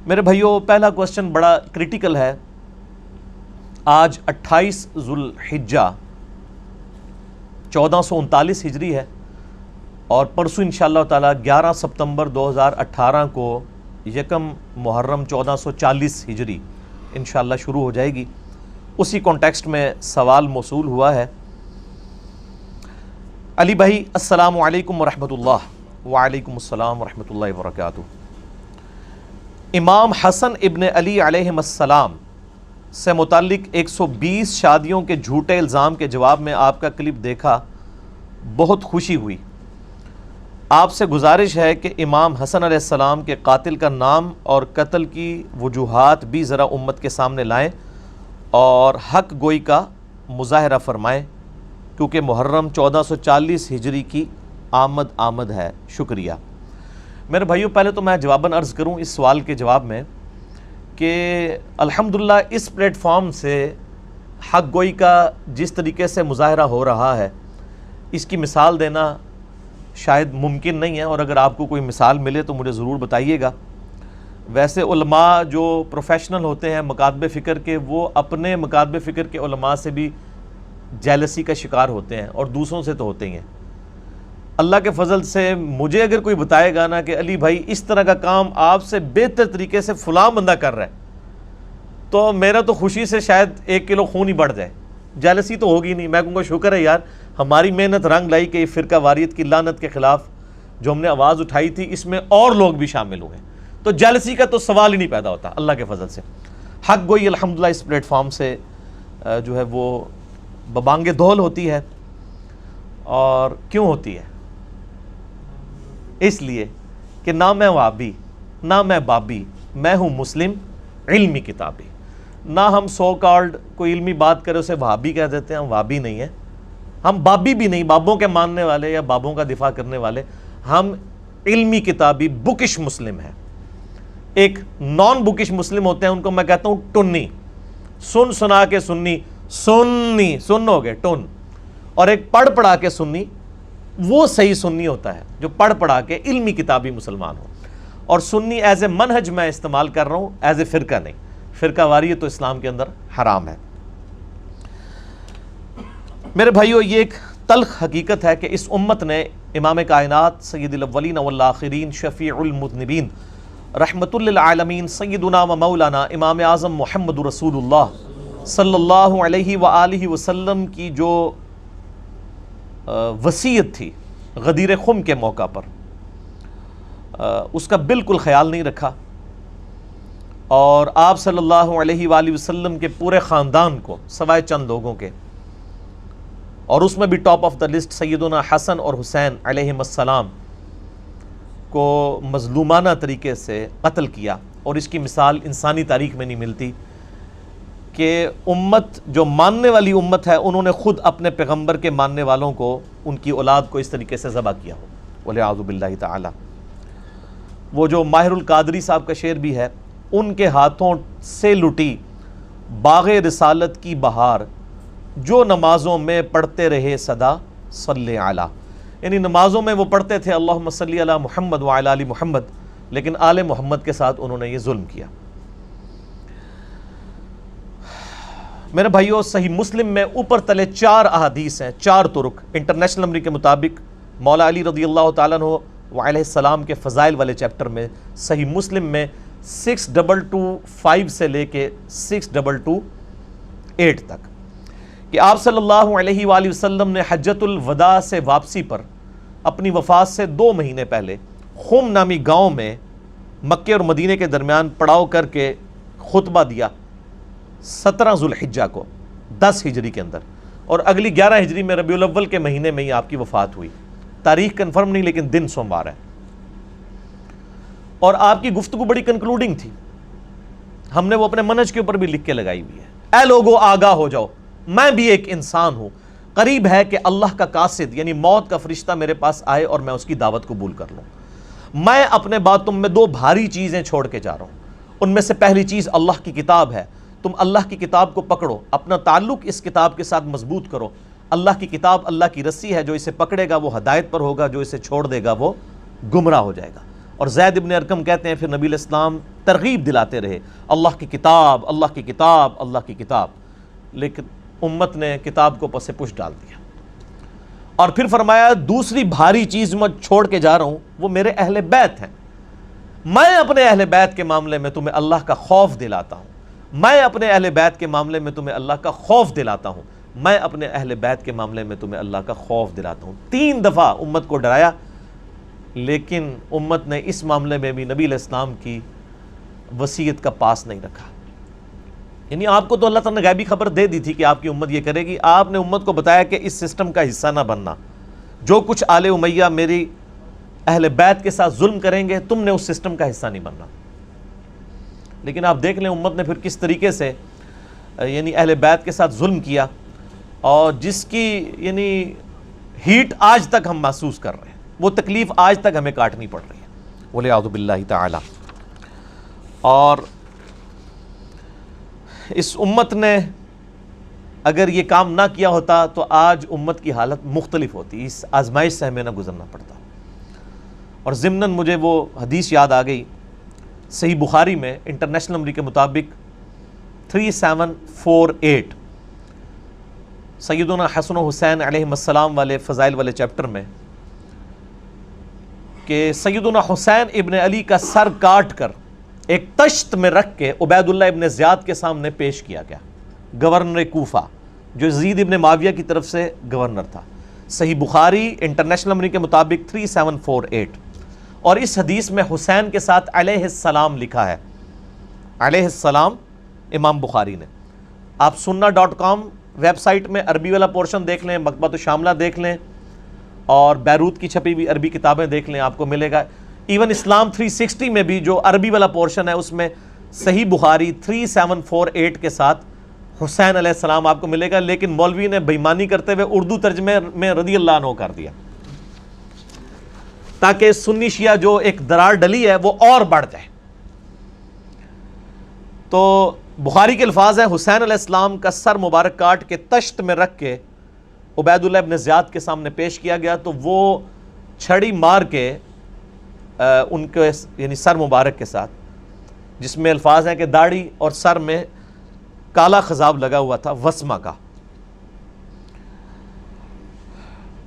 میرے بھائیوں، پہلا کوسچن بڑا کریٹیکل ہے۔ آج 28 ذوالحجہ 1439 ہجری ہے، اور پرسوں انشاءاللہ تعالی 11 ستمبر 2018 کو یکم محرم 1440 ہجری انشاءاللہ شروع ہو جائے گی۔ اسی کانٹیکسٹ میں سوال موصول ہوا ہے۔ علی بھائی السلام علیکم ورحمۃ اللہ۔ وعلیکم السلام ورحمۃ اللہ وبرکاتہ۔ امام حسن ابن علی علیہ السلام سے متعلق 120 شادیوں کے جھوٹے الزام کے جواب میں آپ کا کلپ دیکھا، بہت خوشی ہوئی۔ آپ سے گزارش ہے کہ امام حسن علیہ السلام کے قاتل کا نام اور قتل کی وجوہات بھی ذرا امت کے سامنے لائیں اور حق گوئی کا مظاہرہ فرمائیں، کیونکہ محرم 1440 ہجری کی آمد ہے۔ شکریہ۔ میرے بھائیوں، پہلے تو میں جواباً عرض کروں اس سوال کے جواب میں کہ الحمدللہ اس پلیٹ فارم سے حق گوئی کا جس طریقے سے مظاہرہ ہو رہا ہے، اس کی مثال دینا شاید ممکن نہیں ہے، اور اگر آپ کو کوئی مثال ملے تو مجھے ضرور بتائیے گا۔ ویسے علماء جو پروفیشنل ہوتے ہیں مکاتب فکر کے، وہ اپنے مکاتب فکر کے علماء سے بھی جیلسی کا شکار ہوتے ہیں، اور دوسروں سے تو ہوتے ہی ہیں۔ اللہ کے فضل سے مجھے اگر کوئی بتائے گا نا کہ علی بھائی اس طرح کا کام آپ سے بہتر طریقے سے فلاں بندہ کر رہا ہے، تو میرا تو خوشی سے شاید 1 کلو خون ہی بڑھ جائے۔ جیلسی تو ہوگی نہیں، میں کہوں گا شکر ہے یار، ہماری محنت رنگ لائی کہ یہ فرقہ واریت کی لعنت کے خلاف جو ہم نے آواز اٹھائی تھی، اس میں اور لوگ بھی شامل ہوئے، تو جیلسی کا تو سوال ہی نہیں پیدا ہوتا اللہ کے فضل سے۔ حق گوئی الحمدللہ اس پلیٹ فارم سے جو ہے وہ ببانگ دول ہوتی ہے، اور کیوں ہوتی ہے؟ اس لیے کہ نہ میں وابی نہ میں بابی، میں ہوں مسلم علمی کتابی۔ نہ ہم سو کالڈ کوئی علمی بات کرے اسے وہابی کہہ دیتے ہیں، ہم وہابی نہیں ہیں، ہم بابی بھی نہیں، بابوں کے ماننے والے یا بابوں کا دفاع کرنے والے، ہم علمی کتابی بکش مسلم ہیں۔ ایک نان بکش مسلم ہوتے ہیں، ان کو میں کہتا ہوں ٹنی، سن سنا کے سنی، سنی سن ہو گئے ٹن، اور ایک پڑھ پڑھا کے سنی، وہ صحیح سنی ہوتا ہے جو پڑھ پڑھا کے علمی کتابی مسلمان ہو۔ اور سنی ایز اے منہج میں استعمال کر رہا ہوں، ایز اے فرقہ نہیں۔ فرقہ واریت تو اسلام کے اندر حرام ہے۔ میرے بھائیو، یہ ایک تلخ حقیقت ہے کہ اس امت نے امام کائنات سید الاولین والآخرین شفیع المذنبین رحمت للعالمین سیدنا و مولانا امام اعظم محمد رسول اللہ صلی اللہ علیہ وآلہ وسلم کی جو وصیت تھی غدیر خم کے موقع پر، اس کا بالکل خیال نہیں رکھا، اور آپ صلی اللہ علیہ وآلہ وسلم کے پورے خاندان کو سوائے چند لوگوں کے، اور اس میں بھی ٹاپ آف دا لسٹ سیدنا حسن اور حسین علیہم السلام کو مظلومانہ طریقے سے قتل کیا۔ اور اس کی مثال انسانی تاریخ میں نہیں ملتی کہ امت جو ماننے والی امت ہے، انہوں نے خود اپنے پیغمبر کے ماننے والوں کو، ان کی اولاد کو اس طریقے سے ذبح کیا ہو، والعیاذ باللہ تعالی۔ وہ جو ماہر القادری صاحب کا شعر بھی ہے، ان کے ہاتھوں سے لٹی باغ رسالت کی بہار، جو نمازوں میں پڑھتے رہے صدا صلی علی، یعنی نمازوں میں وہ پڑھتے تھے اللہم صلی علی محمد وعلی آل محمد، لیکن آل محمد کے ساتھ انہوں نے یہ ظلم کیا۔ میرے بھائیوں، صحیح مسلم میں اوپر تلے 4 احادیث ہیں، 4 طرق انٹرنیشنل نمبر کے مطابق۔ مولا علی رضی اللہ تعالیٰ عنہ وعلیہ السلام کے فضائل والے چیپٹر میں صحیح مسلم میں 6225 سے لے کے 6228 تک کہ آپ صلی اللہ علیہ وآلہ وسلم نے حجۃ الوداع سے واپسی پر اپنی وفات سے 2 مہینے پہلے خم نامی گاؤں میں مکے اور مدینے کے درمیان پڑاؤ کر کے خطبہ دیا 17 ذوالحجہ کو 10 ہجری کے اندر، اور اگلی 11 ہجری میں ربیع الاول کے مہینے میں ہی آپ کی وفات ہوئی۔ تاریخ کنفرم نہیں، لیکن دن سوموار ہے، اور آپ کی گفتگو بڑی کنکلوڈنگ تھی۔ ہم نے وہ اپنے منہج کے اوپر بھی لکھ کے لگائی ہوئی ہے۔ اے لوگو آگاہ ہو جاؤ، میں بھی ایک انسان ہوں، قریب ہے کہ اللہ کا قاصد یعنی موت کا فرشتہ میرے پاس آئے اور میں اس کی دعوت قبول کر لوں۔ میں اپنے بعد تم میں 2 بھاری چیزیں چھوڑ کے جا رہا ہوں، ان میں سے پہلی چیز اللہ کی کتاب ہے۔ تم اللہ کی کتاب کو پکڑو، اپنا تعلق اس کتاب کے ساتھ مضبوط کرو۔ اللہ کی کتاب اللہ کی رسی ہے، جو اسے پکڑے گا وہ ہدایت پر ہوگا، جو اسے چھوڑ دے گا وہ گمراہ ہو جائے گا۔ اور زید ابن ارقم کہتے ہیں پھر نبی علیہ السلام ترغیب دلاتے رہے، اللہ کی کتاب، اللہ کی کتاب، اللہ کی کتاب، لیکن امت نے کتاب کو پس پش ڈال دیا۔ اور پھر فرمایا دوسری بھاری چیز میں چھوڑ کے جا رہا ہوں، وہ میرے اہل بیت ہیں، میں اپنے اہل بیت کے معاملے میں تمہیں اللہ کا خوف دلاتا ہوں، میں اپنے اہل بیت کے معاملے میں تمہیں اللہ کا خوف دلاتا ہوں، میں اپنے اہل بیت کے معاملے میں تمہیں اللہ کا خوف دلاتا ہوں۔ 3 دفعہ امت کو ڈرایا، لیکن امت نے اس معاملے میں بھی نبی علیہ السلام کی وصیت کا پاس نہیں رکھا۔ یعنی آپ کو تو اللہ تعالیٰ نے غیبی خبر دے دی تھی کہ آپ کی امت یہ کرے گی، آپ نے امت کو بتایا کہ اس سسٹم کا حصہ نہ بننا، جو کچھ آل امیہ میری اہل بیت کے ساتھ ظلم کریں گے تم نے اس سسٹم کا حصہ نہیں بننا۔ لیکن آپ دیکھ لیں امت نے پھر کس طریقے سے یعنی اہل بیت کے ساتھ ظلم کیا، اور جس کی یعنی ہیٹ آج تک ہم محسوس کر رہے ہیں، وہ تکلیف آج تک ہمیں کاٹنی پڑ رہی ہے، وَلِعَوْذُ بِاللَّهِ تعالی۔ اور اس امت نے اگر یہ کام نہ کیا ہوتا تو آج امت کی حالت مختلف ہوتی، اس آزمائش سے ہمیں نہ گزرنا پڑتا۔ اور ضمناً مجھے وہ حدیث یاد آ گئی صحیح بخاری میں انٹرنیشنل نمبر کے مطابق 3748 سیدنا حسن و حسین علیہم السلام والے فضائل والے چیپٹر میں، کہ سیدنا حسین ابن علی کا سر کاٹ کر ایک تشت میں رکھ کے عبید اللہ ابن زیاد کے سامنے پیش کیا گیا، گورنر کوفہ جو یزید ابن معاویہ کی طرف سے گورنر تھا۔ صحیح بخاری انٹرنیشنل نمبر کے مطابق 3748، اور اس حدیث میں حسین کے ساتھ علیہ السلام لکھا ہے، علیہ السلام امام بخاری نے۔ آپ sunna.com ویب سائٹ میں عربی والا پورشن دیکھ لیں، مکتبۃ الشاملہ دیکھ لیں، اور بیروت کی چھپی ہوئی عربی کتابیں دیکھ لیں، آپ کو ملے گا۔ ایون اسلام 360 میں بھی جو عربی والا پورشن ہے اس میں صحیح بخاری 3748 کے ساتھ حسین علیہ السلام آپ کو ملے گا، لیکن مولوی نے بےایمانی کرتے ہوئے اردو ترجمے میں رضی اللہ عنہ کر دیا، تاکہ سنی شیعہ جو ایک درار ڈلی ہے وہ اور بڑھ جائے۔ تو بخاری کے الفاظ ہیں حسین علیہ السلام کا سر مبارک کاٹ کے تشت میں رکھ کے عبید اللہ ابن زیاد کے سامنے پیش کیا گیا، تو وہ چھڑی مار کے ان کے یعنی سر مبارک کے ساتھ، جس میں الفاظ ہیں کہ داڑھی اور سر میں کالا خضاب لگا ہوا تھا وسمہ کا،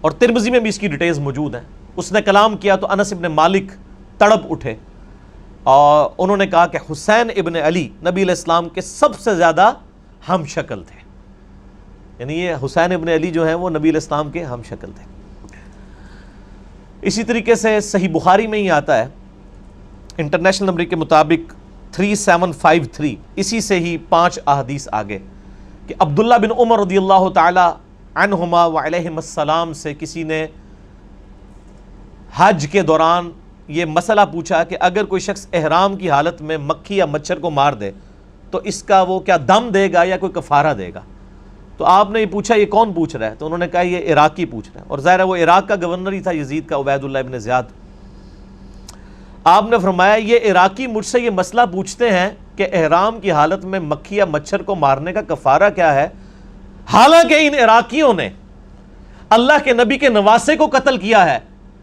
اور ترمذی میں بھی اس کی ڈیٹیلز موجود ہیں۔ اس نے کلام کیا تو انس ابن مالک تڑپ اٹھے، اور انہوں نے کہا کہ حسین ابن علی نبی علیہ السلام کے سب سے زیادہ ہم شکل تھے، یعنی یہ حسین ابن علی جو ہیں وہ نبی علیہ السلام کے ہم شکل تھے۔ اسی طریقے سے صحیح بخاری میں ہی آتا ہے انٹرنیشنل نمبر کے مطابق 3753، اسی سے ہی 5 احادیث آگے، کہ عبداللہ بن عمر رضی اللہ تعالی عنہما وعلیہم السلام سے کسی نے حج کے دوران یہ مسئلہ پوچھا کہ اگر کوئی شخص احرام کی حالت میں مکھی یا مچھر کو مار دے تو اس کا وہ کیا دم دے گا یا کوئی کفارہ دے گا؟ تو آپ نے یہ پوچھا یہ کون پوچھ رہا ہے؟ تو انہوں نے کہا یہ عراقی پوچھ رہا ہے، اور ظاہر ہے وہ عراق کا گورنر ہی تھا یزید کا، عبید اللہ ابن زیاد۔ آپ نے فرمایا یہ عراقی مجھ سے یہ مسئلہ پوچھتے ہیں کہ احرام کی حالت میں مکھی یا مچھر کو مارنے کا کفارہ کیا ہے، حالانکہ ان عراقیوں نے اللہ کے نبی کے نواسے کو قتل کیا ہے،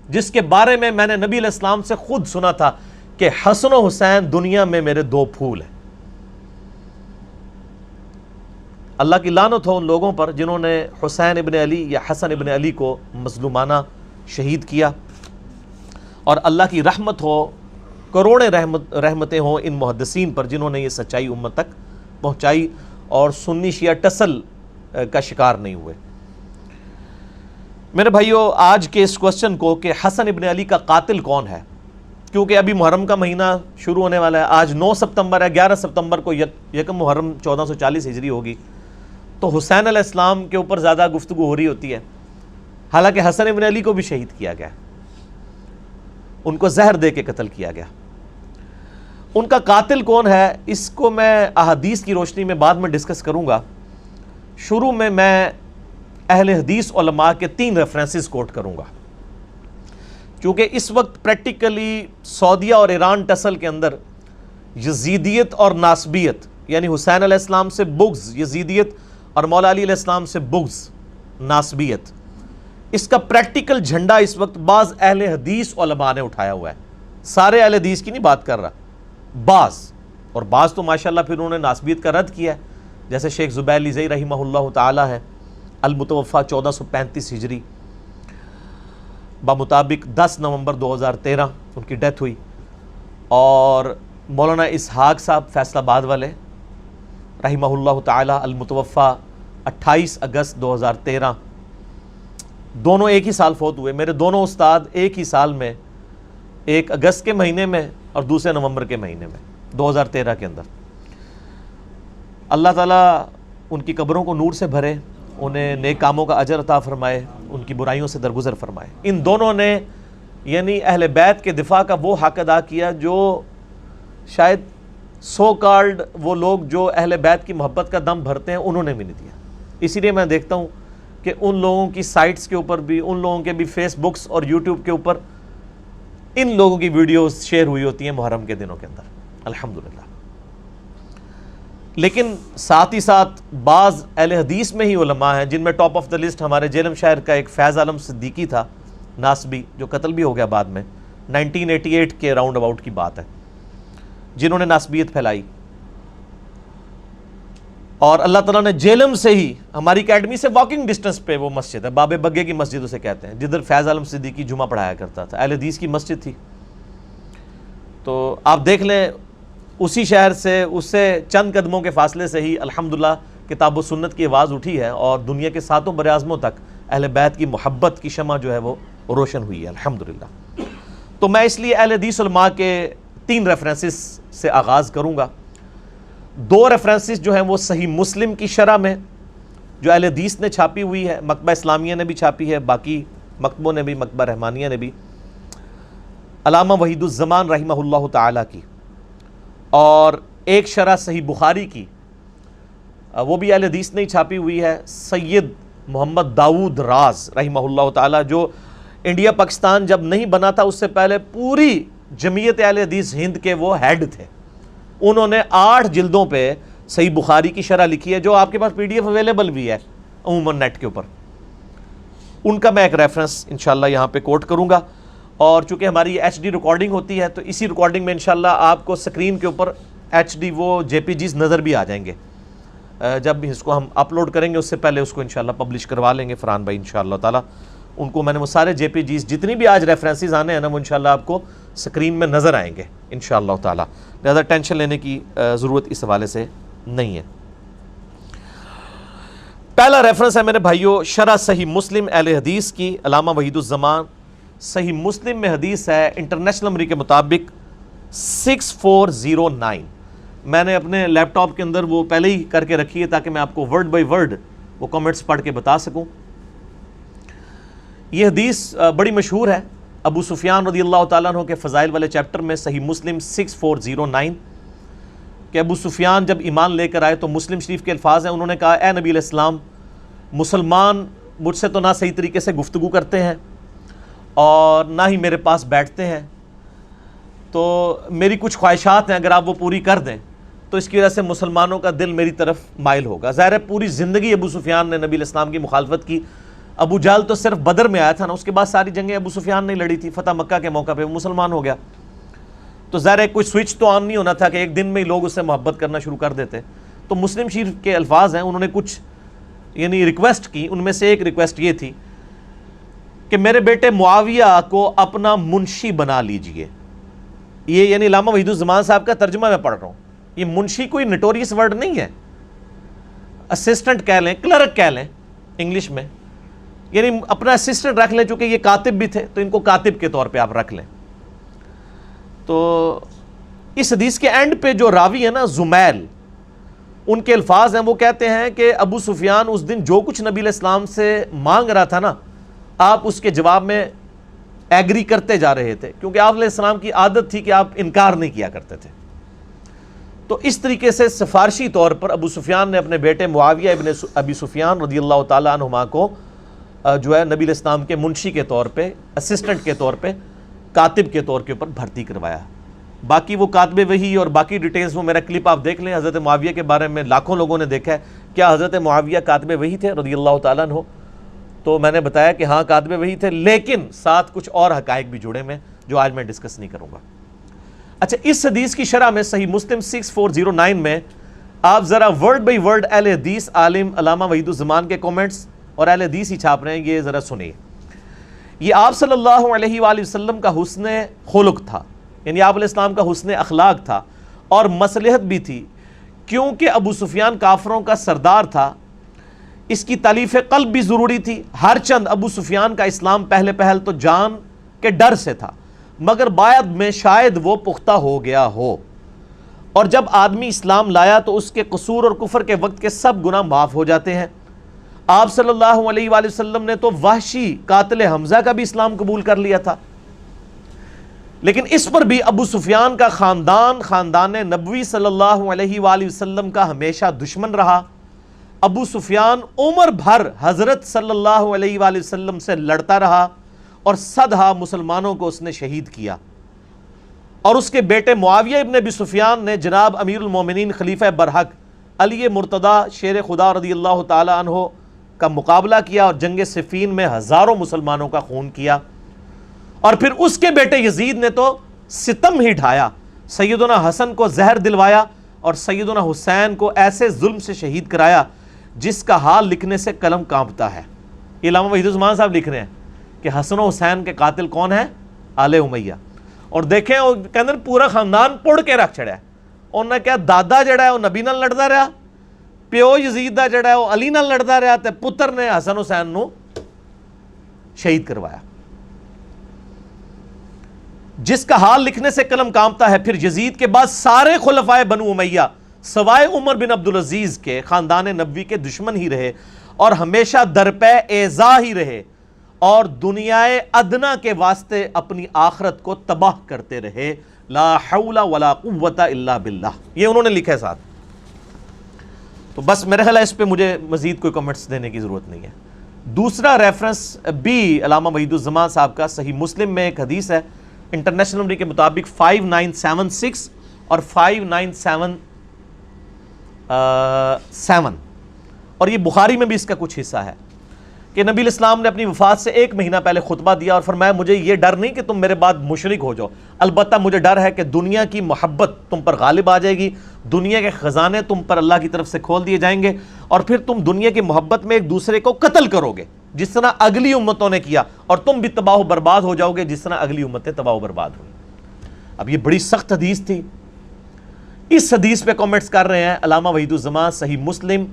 جس کے بارے میں نے نبی علیہ السلام سے خود سنا تھا کہ حسن و حسین دنیا میں میرے 2 پھول ہیں۔ اللہ کی لعنت ہو ان لوگوں پر جنہوں نے حسین ابن علی یا حسن ابن علی کو مظلومانہ شہید کیا، اور اللہ کی رحمت ہو، کروڑیں رحمتیں ہوں ان محدثین پر جنہوں نے یہ سچائی امت تک پہنچائی اور سنی شیعہ ٹسل کا شکار نہیں ہوئے۔ میرے بھائیو، آج کے اس کوسچن کو کہ حسن ابن علی کا قاتل کون ہے، کیونکہ ابھی محرم کا مہینہ شروع ہونے والا ہے، آج 9 ستمبر ہے، 11 ستمبر کو یکم محرم 1440 ہجری ہوگی، تو حسین علیہ السلام کے اوپر زیادہ گفتگو ہو رہی ہوتی ہے، حالانکہ حسن ابن علی کو بھی شہید کیا گیا، ان کو زہر دے کے قتل کیا گیا۔ ان کا قاتل کون ہے اس کو میں احادیث کی روشنی میں بعد میں ڈسکس کروں گا۔ شروع میں اہل حدیث علماء کے 3 ریفرنسز کوٹ کروں گا، چونکہ اس وقت پریکٹیکلی سعودیہ اور ایران ٹسل کے اندر یزیدیت اور ناسبیت، یعنی حسین علیہ السلام سے بغض یزیدیت اور مولا علی علیہ السلام سے بغض ناسبیت، اس کا پریکٹیکل جھنڈا اس وقت بعض اہل حدیث علماء نے اٹھایا ہوا ہے، سارے اہل حدیث کی نہیں بات کر رہا، بعض، اور بعض تو ماشاءاللہ پھر انہوں نے ناسبیت کا رد کیا ہے، جیسے شیخ زبیر لیزئی رحمہ اللہ تعالی ہے، المتوفی 1435 ہجری، بمطابق 10 نومبر 2013 ان کی ڈیتھ ہوئی، اور مولانا اسحاق صاحب فیصل آباد والے رحمہ اللہ تعالی المتوفی 28 اگست 2013، دونوں ایک ہی سال فوت ہوئے۔ میرے دونوں استاد ایک ہی سال میں، ایک اگست کے مہینے میں اور دوسرے نومبر کے مہینے میں 2013 کے اندر۔ اللہ تعالیٰ ان کی قبروں کو نور سے بھرے، انہیں نیک کاموں کا اجر عطا فرمائے، ان کی برائیوں سے درگزر فرمائے۔ ان دونوں نے یعنی اہل بیت کے دفاع کا وہ حق ادا کیا جو شاید سو کالڈ وہ لوگ جو اہل بیت کی محبت کا دم بھرتے ہیں انہوں نے بھی نہیں دیا۔ اسی لیے میں دیکھتا ہوں کہ ان لوگوں کی سائٹس کے اوپر بھی، ان لوگوں کے بھی فیس بکس اور یوٹیوب کے اوپر ان لوگوں کی ویڈیوز شیئر ہوئی ہوتی ہیں محرم کے دنوں کے اندر، الحمدللہ۔ لیکن ساتھ ہی ساتھ بعض اہل حدیث میں ہی علماء ہیں جن میں ٹاپ آف دا لسٹ ہمارے جیلم شہر کا ایک فیض عالم صدیقی تھا، ناسبی، جو قتل بھی ہو گیا بعد میں، 1988 کے راؤنڈ اباؤٹ کی بات ہے، جنہوں نے ناسبیت پھیلائی۔ اور اللہ تعالیٰ نے جیلم سے ہی، ہماری اکیڈمی سے واکنگ ڈسٹنس پہ وہ مسجد ہے، باب بگے کی مسجد اسے کہتے ہیں، جدھر فیض عالم صدیقی جمعہ پڑھایا کرتا تھا، اہل حدیث کی مسجد تھی۔ تو آپ دیکھ لیں اسی شہر سے، اس سے چند قدموں کے فاصلے سے ہی الحمدللہ کتاب و سنت کی آواز اٹھی ہے، اور دنیا کے 7 براعظموں تک اہل بیت کی محبت کی شمع جو ہے وہ روشن ہوئی ہے الحمدللہ۔ تو میں اس لیے اہل حدیث علماء کے 3 ریفرنسز سے آغاز کروں گا۔ 2 ریفرنسز جو ہیں وہ صحیح مسلم کی شرح میں جو اہل حدیث نے چھاپی ہوئی ہے، مکتبہ اسلامیہ نے بھی چھاپی ہے، باقی مکتبوں نے بھی، مکتبہ رحمانیہ نے بھی، علامہ وحید الزمان رحمہ اللہ تعالی کی، اور ایک شرح صحیح بخاری کی، وہ بھی اہل حدیث نے چھاپی ہوئی ہے، سید محمد داؤد راز رحمہ اللہ تعالی، جو انڈیا پاکستان جب نہیں بنا تھا اس سے پہلے پوری جمعیت اہل حدیث ہند کے وہ ہیڈ تھے۔ انہوں نے 8 جلدوں پہ صحیح بخاری کی شرح لکھی ہے، جو آپ کے پاس PDF اویلیبل بھی ہے عموماً نیٹ کے اوپر۔ ان کا میں ایک ریفرنس انشاءاللہ یہاں پہ کوٹ کروں گا، اور چونکہ ہماری HD ریکارڈنگ ہوتی ہے تو اسی ریکارڈنگ میں انشاءاللہ آپ کو سکرین کے اوپر HD وہ JPGs نظر بھی آ جائیں گے۔ جب اس کو ہم اپلوڈ کریں گے اس سے پہلے اس کو انشاءاللہ پبلش کروا لیں گے فرحان بھائی انشاءاللہ تعالی۔ ان کو میں نے وہ سارے JPGs جتنی بھی آج ریفرنسز آنے ہیں نا وہ انشاءاللہ آپ کو سکرین میں نظر آئیں گے انشاءاللہ تعالی، لہذا ٹینشن لینے کی ضرورت اس حوالے سے نہیں ہے۔ پہلا ریفرنس ہے میرے بھائیو شرح صحیح مسلم اہل حدیث کی، علامہ وحید الزمان۔ صحیح مسلم میں حدیث ہے انٹرنیشنل نمبر کے مطابق 6409۔ میں نے اپنے لیپ ٹاپ کے اندر وہ پہلے ہی کر کے رکھی ہے تاکہ میں آپ کو ورڈ بائی ورڈ وہ کامنٹس پڑھ کے بتا سکوں۔ یہ حدیث بڑی مشہور ہے، ابو سفیان رضی اللہ تعالیٰ عنہ کے فضائل والے چیپٹر میں صحیح مسلم 6409 کہ ابو سفیان جب ایمان لے کر آئے تو مسلم شریف کے الفاظ ہیں، انہوں نے کہا اے نبی علیہ السلام، مسلمان مجھ سے تو نہ صحیح طریقے سے گفتگو کرتے ہیں اور نہ ہی میرے پاس بیٹھتے ہیں، تو میری کچھ خواہشات ہیں، اگر آپ وہ پوری کر دیں تو اس کی وجہ سے مسلمانوں کا دل میری طرف مائل ہوگا۔ ظاہر ہے پوری زندگی ابو سفیان نے نبی علیہ السلام کی مخالفت کی۔ ابو جہل تو صرف بدر میں آیا تھا نا، اس کے بعد ساری جنگیں ابو سفیان نے لڑی تھی، فتح مکہ کے موقع پہ وہ مسلمان ہو گیا، تو ظاہر ہے کوئی سوئچ تو آن نہیں ہونا تھا کہ ایک دن میں ہی لوگ اس سے محبت کرنا شروع کر دیتے۔ تو مسلم شریف کے الفاظ ہیں، انہوں نے کچھ یعنی ریکویسٹ کی، ان میں سے ایک ریکویسٹ یہ تھی کہ میرے بیٹے معاویہ کو اپنا منشی بنا لیجئے۔ یہ یعنی علامہ وحید الزمان صاحب کا ترجمہ میں پڑھ رہا ہوں، یہ منشی کوئی نٹوریس ورڈ نہیں ہے، اسسٹنٹ کہہ لیں، کلرک کہہ لیں انگلش میں، یعنی اپنا اسسٹنٹ رکھ لیں، چونکہ یہ کاتب بھی تھے تو ان کو کاتب کے طور پہ آپ رکھ لیں۔ تو اس حدیث کے اینڈ پہ جو راوی ہے نا زمیل، ان کے الفاظ ہیں، وہ کہتے ہیں کہ ابو سفیان اس دن جو کچھ نبی علیہ السلام سے مانگ رہا تھا نا، آپ اس کے جواب میں ایگری کرتے جا رہے تھے، کیونکہ آپ علیہ السلام کی عادت تھی کہ آپ انکار نہیں کیا کرتے تھے۔ تو اس طریقے سے سفارشی طور پر ابو سفیان نے اپنے بیٹے معاویہ ابن ابی سفیان رضی اللہ تعالیٰ عنہما کو جو ہے نبی علیہ السلام کے منشی کے طور پہ، اسسٹنٹ کے طور پہ، کاتب کے طور کے اوپر بھرتی کروایا۔ باقی وہ کاتب وحی اور باقی ڈیٹیلز وہ میرا کلپ آپ دیکھ لیں، حضرت معاویہ کے بارے میں لاکھوں لوگوں نے دیکھا ہے، کیا حضرت معاویہ کاتب وحی تھے رضی اللہ تعالیٰ عنہ؟ تو میں نے بتایا کہ ہاں کاتب وحی تھے، لیکن ساتھ کچھ اور حقائق بھی جڑے میں جو آج میں ڈسکس نہیں کروں گا۔ اچھا اس حدیث کی شرح میں صحیح مسلم 6409 میں آپ ذرا ورڈ بائی ورڈ اہل حدیث عالم علامہ وحید الزمان کے کومنٹس اور اہل حدیث ہی چھاپ رہے ہیں، یہ ذرا سنیے. یہ آپ صلی اللہ علیہ وآلہ وسلم کا حسن خلق تھا، یعنی آپ علیہ السلام کا حسن اخلاق تھا اور مصلحت بھی تھی، کیونکہ ابو سفیان کافروں کا سردار تھا. اس کی تالیف قلب بھی ضروری تھی، ہر چند ابو سفیان کا اسلام پہلے پہل تو جان کے ڈر سے تھا، مگر بعد میں شاید وہ پختہ ہو گیا ہو، اور جب آدمی اسلام لایا تو اس کے قصور اور کفر کے وقت کے سب گناہ معاف ہو جاتے ہیں. آپ صلی اللہ علیہ وآلہ وسلم نے تو وحشی قاتل حمزہ کا بھی اسلام قبول کر لیا تھا، لیکن اس پر بھی ابو سفیان کا خاندان نبوی صلی اللہ علیہ وآلہ وسلم کا ہمیشہ دشمن رہا. ابو سفیان عمر بھر حضرت صلی اللہ علیہ وآلہ وسلم سے لڑتا رہا اور صدہا مسلمانوں کو اس نے شہید کیا، اور اس کے بیٹے معاویہ ابن ابی سفیان نے جناب امیر المومنین خلیفہ برحق علی مرتضیٰ شیر خدا رضی اللہ تعالی عنہ کا مقابلہ کیا اور جنگ صفین میں ہزاروں مسلمانوں کا خون کیا. اور پھر اس کے بیٹے یزید نے تو ستم ہی ڈھایا، سیدنا حسن کو زہر دلوایا اور سیدنا حسین کو ایسے ظلم سے شہید کرایا جس کا حال لکھنے سے قلم کانپتا ہے. علامہ وحید الزمان صاحب لکھ رہے ہیں کہ حسن و حسین کے قاتل کون ہیں؟ آل امیہ. اور دیکھیں وہ کہندے پورا خاندان پڑ کے رکھ چھڑیا ہے. انہوں نے کہا دادا جڑا ہے وہ نبی نال لڑتا رہا، پیو یزید دا جڑا ہے وہ علی نال لڑتا رہا، تے پتر نے حسن حسین نو شہید کروایا، جس کا حال لکھنے سے قلم کانپتا ہے. پھر یزید کے بعد سارے خلفائے بنو امیہ سوائے عمر بن عبدالعزیز کے خاندان نبوی کے دشمن ہی رہے اور ہمیشہ درپے ایذا ہی رہے، اور دنیائے ادنا کے واسطے اپنی آخرت کو تباہ کرتے رہے. لا حول ولا قوت الا باللہ، یہ انہوں نے لکھا ہے ساتھ. تو بس میرے خیال ہے اس پہ مجھے مزید کوئی کمنٹس دینے کی ضرورت نہیں ہے. دوسرا ریفرنس بھی علامہ وحید الزمان صاحب کا صحیح مسلم میں ایک حدیث ہے، انٹرنیشنل نمبر کے مطابق 5976 اور 5977، اور یہ بخاری میں بھی اس کا کچھ حصہ ہے کہ نبی علیہ السلام نے اپنی وفات سے 1 مہینہ پہلے خطبہ دیا اور فرمایا مجھے یہ ڈر نہیں کہ تم میرے بعد مشرک ہو جاؤ، البتہ مجھے ڈر ہے کہ دنیا کی محبت تم پر غالب آ جائے گی، دنیا کے خزانے تم پر اللہ کی طرف سے کھول دیے جائیں گے، اور پھر تم دنیا کی محبت میں ایک دوسرے کو قتل کرو گے جس طرح اگلی امتوں نے کیا، اور تم بھی تباہ و برباد ہو جاؤ گے جس طرح اگلی امتیں تباہ و برباد ہوئی. اب یہ بڑی سخت حدیث تھی. اس حدیث پہ کامنٹس کر رہے ہیں علامہ وحید الزمان صحیح مسلم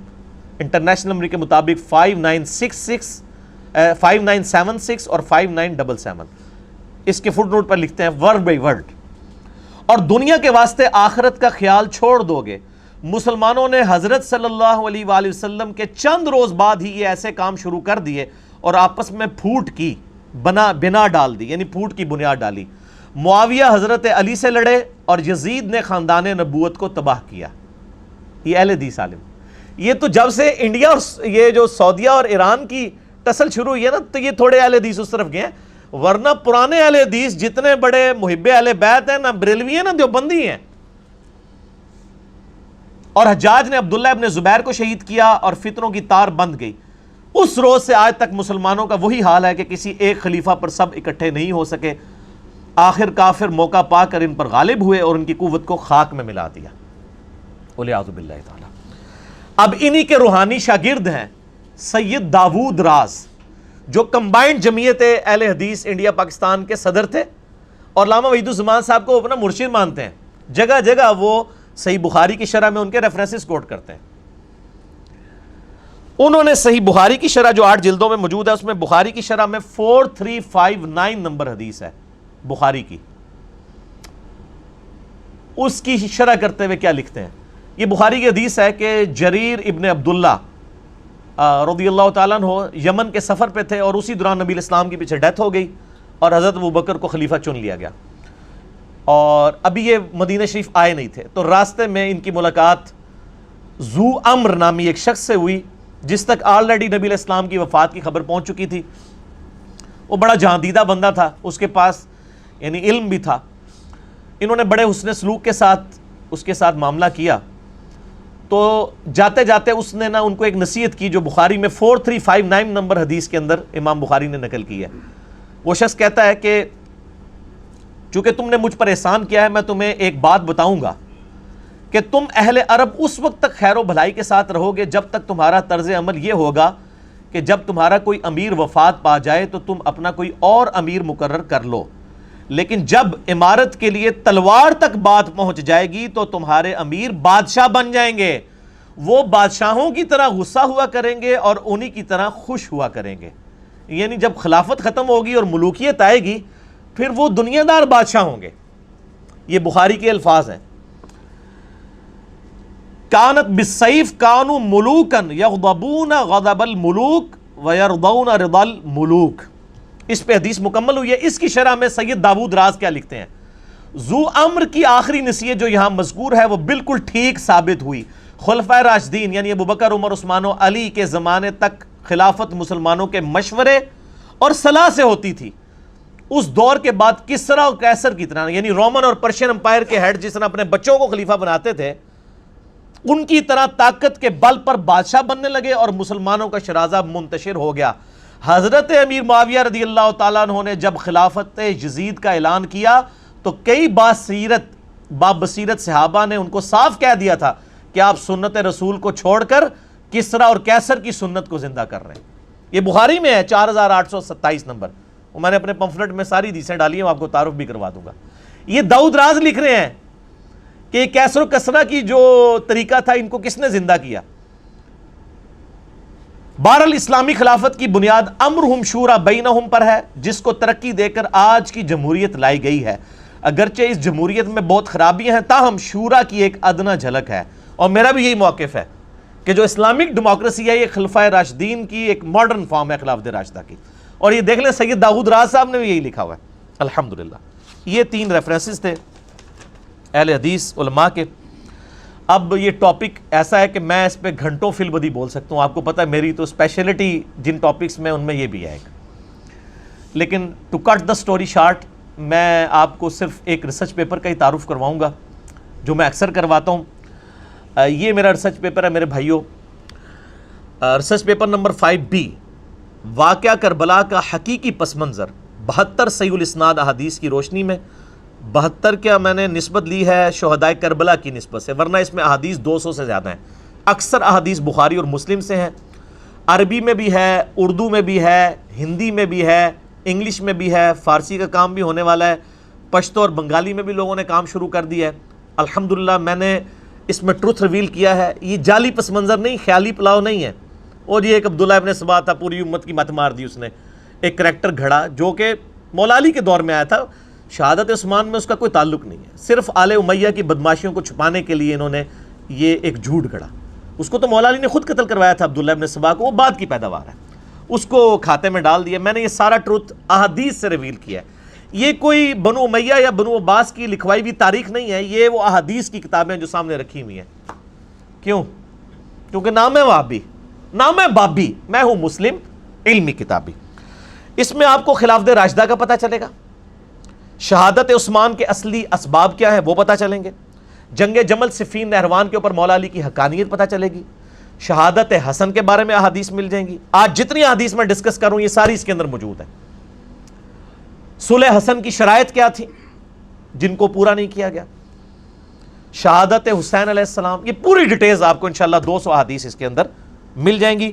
انٹرنیشنل نمبر کے مطابق 5976 اور 5977. اس کے فٹ نوٹ پر لکھتے ہیں ورڈ بائی ورڈ، اور دنیا کے واسطے آخرت کا خیال چھوڑ دو گے. مسلمانوں نے حضرت صلی اللہ علیہ وآلہ وسلم کے چند روز بعد ہی یہ ایسے کام شروع کر دیے اور آپس میں پھوٹ کی بنا ڈال دی، یعنی پھوٹ کی بنیاد ڈالی. معاویہ حضرت علی سے لڑے اور یزید نے خاندان نبوت کو تباہ کیا. یہ اہل حدیث عالم. یہ تو جب سے انڈیا اور یہ جو سعودیہ اور ایران کی ٹسل شروع ہوئی ہے نا، تو یہ تھوڑے اہل حدیث اس طرف گئے ہیں، ورنہ پرانے اہل حدیث جتنے بڑے محب اہل بیت ہیں، نہ بریلوی ہیں نہ دیوبندی ہیں. اور حجاج نے عبداللہ ابن زبیر کو شہید کیا اور فتنوں کی تار بند گئی. اس روز سے آج تک مسلمانوں کا وہی حال ہے کہ کسی ایک خلیفہ پر سب اکٹھے نہیں ہو سکے. آخر کافر موقع پا کر ان پر غالب ہوئے اور ان کی قوت کو خاک میں ملا دیا. والعیاذ باللہ تعالی. اب انہی کے روحانی شاگرد ہیں سید داود راز، جو کمبائنڈ جمعیت اہل حدیث انڈیا پاکستان کے صدر تھے اور علامہ وحید الزمان صاحب کو اپنا مرشد مانتے ہیں. جگہ جگہ وہ صحیح بخاری کی شرح میں ان کے ریفرنسز کوٹ کرتے ہیں. انہوں نے صحیح بخاری کی شرح جو 8 جلدوں میں موجود ہے، اس میں بخاری کی شرح میں 4359 نمبر حدیث ہے بخاری کی. اس کی شرح کرتے ہوئے کیا لکھتے ہیں؟ یہ بخاری کی حدیث ہے کہ جریر ابن عبداللہ رضی اللہ تعالیٰ عنہ یمن کے سفر پہ تھے اور اسی دوران نبی الاسلام کی پیچھے ڈیتھ ہو گئی اور حضرت ابوبکر کو خلیفہ چن لیا گیا، اور ابھی یہ مدینہ شریف آئے نہیں تھے. تو راستے میں ان کی ملاقات ذو امر نامی ایک شخص سے ہوئی جس تک آلریڈی نبی علیہ السلام کی وفات کی خبر پہنچ چکی تھی. وہ بڑا جہاندیدہ بندہ تھا، اس کے پاس یعنی علم بھی تھا. انہوں نے بڑے حسن سلوک کے ساتھ اس کے ساتھ معاملہ کیا. تو جاتے جاتے اس نے نا ان کو ایک نصیحت کی جو بخاری میں 4359 نمبر حدیث کے اندر امام بخاری نے نقل کی ہے. وہ شخص کہتا ہے کہ چونکہ تم نے مجھ پر احسان کیا ہے، میں تمہیں ایک بات بتاؤں گا کہ تم اہل عرب اس وقت تک خیر و بھلائی کے ساتھ رہو گے جب تک تمہارا طرز عمل یہ ہوگا کہ جب تمہارا کوئی امیر وفات پا جائے تو تم اپنا کوئی اور امیر مقرر کر لو، لیکن جب امارت کے لیے تلوار تک بات پہنچ جائے گی تو تمہارے امیر بادشاہ بن جائیں گے، وہ بادشاہوں کی طرح غصہ ہوا کریں گے اور انہی کی طرح خوش ہوا کریں گے۔ یعنی جب خلافت ختم ہوگی اور ملوکیت آئے گی پھر وہ دنیا دار بادشاہ ہوں گے۔ یہ بخاری کے الفاظ ہیں۔ کانت بالسیف کانوا ملوکا یغضبون غضب الملوک ویرضون رضا الملوک۔ اس پہ حدیث مکمل ہوئی ہے۔ اس کی شرح میں سید داود راز کیا لکھتے ہیں؟ ذو امر کی آخری نصیحت جو یہاں مذکور ہے وہ بالکل ٹھیک ثابت ہوئی۔ خلفائے راشدین یعنی ابوبکر، عمر، عثمان و علی کے زمانے تک خلافت مسلمانوں کے مشورے اور صلاح سے ہوتی تھی۔ اس دور کے بعد کسرا اور قیصر کی طرح یعنی رومن اور پرشین امپائر کے ہیڈ جس طرح اپنے بچوں کو خلیفہ بناتے تھے، ان کی طرح طاقت کے بل پر بادشاہ بننے لگے اور مسلمانوں کا شرازہ منتشر ہو گیا۔ حضرت امیر معاویہ رضی اللہ تعالیٰ عنہ نے جب خلافت یزید کا اعلان کیا تو کئی بابصیرت صحابہ نے ان کو صاف کہہ دیا تھا کہ آپ سنت رسول کو چھوڑ کر کسرا اور قیصر کی سنت کو زندہ کر رہے ہیں۔ یہ بخاری میں ہے 4827 نمبر، وہ میں نے اپنے پمفلٹ میں ساری حدیثیں ڈالی ہیں، آپ کو تعارف بھی کروا دوں گا۔ یہ داؤد راز لکھ رہے ہیں کہ قیصر و کسرا کی جو طریقہ تھا ان کو کس نے زندہ کیا۔ بہرحال اسلامی خلافت کی بنیاد امرہم شورا بینہم پر ہے، جس کو ترقی دے کر آج کی جمہوریت لائی گئی ہے۔ اگرچہ اس جمہوریت میں بہت خرابیاں ہیں تاہم شورا کی ایک ادنا جھلک ہے، اور میرا بھی یہی موقف ہے کہ جو اسلامک ڈیموکریسی ہے یہ خلفائے راشدین کی ایک ماڈرن فارم ہے خلافت راشدہ کی، اور یہ دیکھ لیں سید داؤد راز صاحب نے بھی یہی لکھا ہوا ہے الحمدللہ۔ یہ 3 ریفرنسز تھے اہل حدیث علماء کے۔ اب یہ ٹاپک ایسا ہے کہ میں اس پہ گھنٹوں فی البدی بول سکتا ہوں، آپ کو پتہ ہے میری تو اسپیشلٹی جن ٹاپکس میں ان میں یہ بھی ہے ایک، لیکن to cut the story short میں آپ کو صرف ایک ریسرچ پیپر کا ہی تعارف کرواؤں گا جو میں اکثر کرواتا ہوں۔ یہ میرا ریسرچ پیپر ہے میرے بھائیوں، ریسرچ پیپر نمبر 5B، واقعہ کربلا کا حقیقی پس منظر 72 صحیح الاسناد احادیث کی روشنی میں۔ 72 کیا میں نے نسبت لی ہے شہدائے کربلا کی نسبت سے، ورنہ اس میں احادیث 200 سے زیادہ ہیں۔ اکثر احادیث بخاری اور مسلم سے ہیں، عربی میں بھی ہے، اردو میں بھی ہے، ہندی میں بھی ہے، انگلش میں بھی ہے، فارسی کا کام بھی ہونے والا ہے، پشتو اور بنگالی میں بھی لوگوں نے کام شروع کر دیا ہے الحمدللہ۔ میں نے اس میں ٹروتھ ریویل کیا ہے، یہ جعلی پس منظر نہیں، خیالی پلاؤ نہیں ہے۔ اور یہ ایک عبداللہ ابن سبا تھا، پوری امت کی مت مار دی اس نے، ایک کریکٹر گھڑا جو کہ مولا علی کے دور میں آیا تھا، شہادت عثمان میں اس کا کوئی تعلق نہیں ہے، صرف آل امیہ کی بدماشیوں کو چھپانے کے لیے انہوں نے یہ ایک جھوٹ گھڑا۔ اس کو تو مولا علی نے خود قتل کروایا تھا عبداللہ ابن سبا کو، وہ بعد کی پیداوار ہے، اس کو کھاتے میں ڈال دیا۔ میں نے یہ سارا ٹروتھ احادیث سے ریویل کیا ہے، یہ کوئی بنو امیہ یا بنو عباس کی لکھوائی ہوئی تاریخ نہیں ہے، یہ وہ احادیث کی کتابیں جو سامنے رکھی ہوئی ہیں۔ کیوں؟ کیونکہ نام ہے وہابی، نام ہے بابی، میں ہوں مسلم علمی کتابی۔ اس میں آپ کو خلافت راشدہ کا پتہ چلے گا، شہادت عثمان کے اصلی اسباب کیا ہے وہ پتہ چلیں گے، جنگ جمل صفین نہروان کے اوپر مولا علی کی حقانیت پتہ چلے گی، شہادت حسن کے بارے میں احادیث مل جائیں گی۔ آج جتنی احادیث میں ڈسکس کروں یہ ساری اس کے اندر موجود ہے۔ صلح حسن کی شرائط کیا تھی جن کو پورا نہیں کیا گیا، شہادت حسین علیہ السلام، یہ پوری ڈیٹیلز آپ کو انشاءاللہ 200 احادیث اس کے اندر مل جائیں گی۔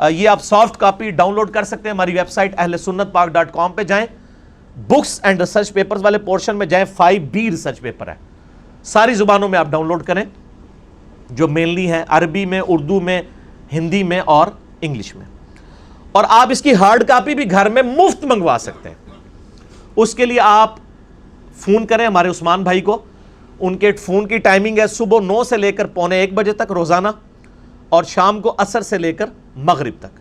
یہ آپ سافٹ کاپی ڈاؤن لوڈ کر سکتے ہیں ہماری ویب سائٹ ahlsunnatpak.com پہ جائیں، بکس اینڈ ریسرچ پیپرز والے پورشن میں جائیں، 5B ریسرچ پیپر ہے، ساری زبانوں میں آپ ڈاؤن لوڈ کریں جو مینلی ہیں، عربی میں، اردو میں، ہندی میں اور انگلش میں، اور آپ اس کی ہارڈ کاپی بھی گھر میں مفت منگوا سکتے ہیں۔ اس کے لیے آپ فون کریں ہمارے عثمان بھائی کو، ان کے فون کی ٹائمنگ ہے صبح 9 سے لے کر 12:45 بجے تک روزانہ، اور شام کو عصر سے لے کر مغرب تک۔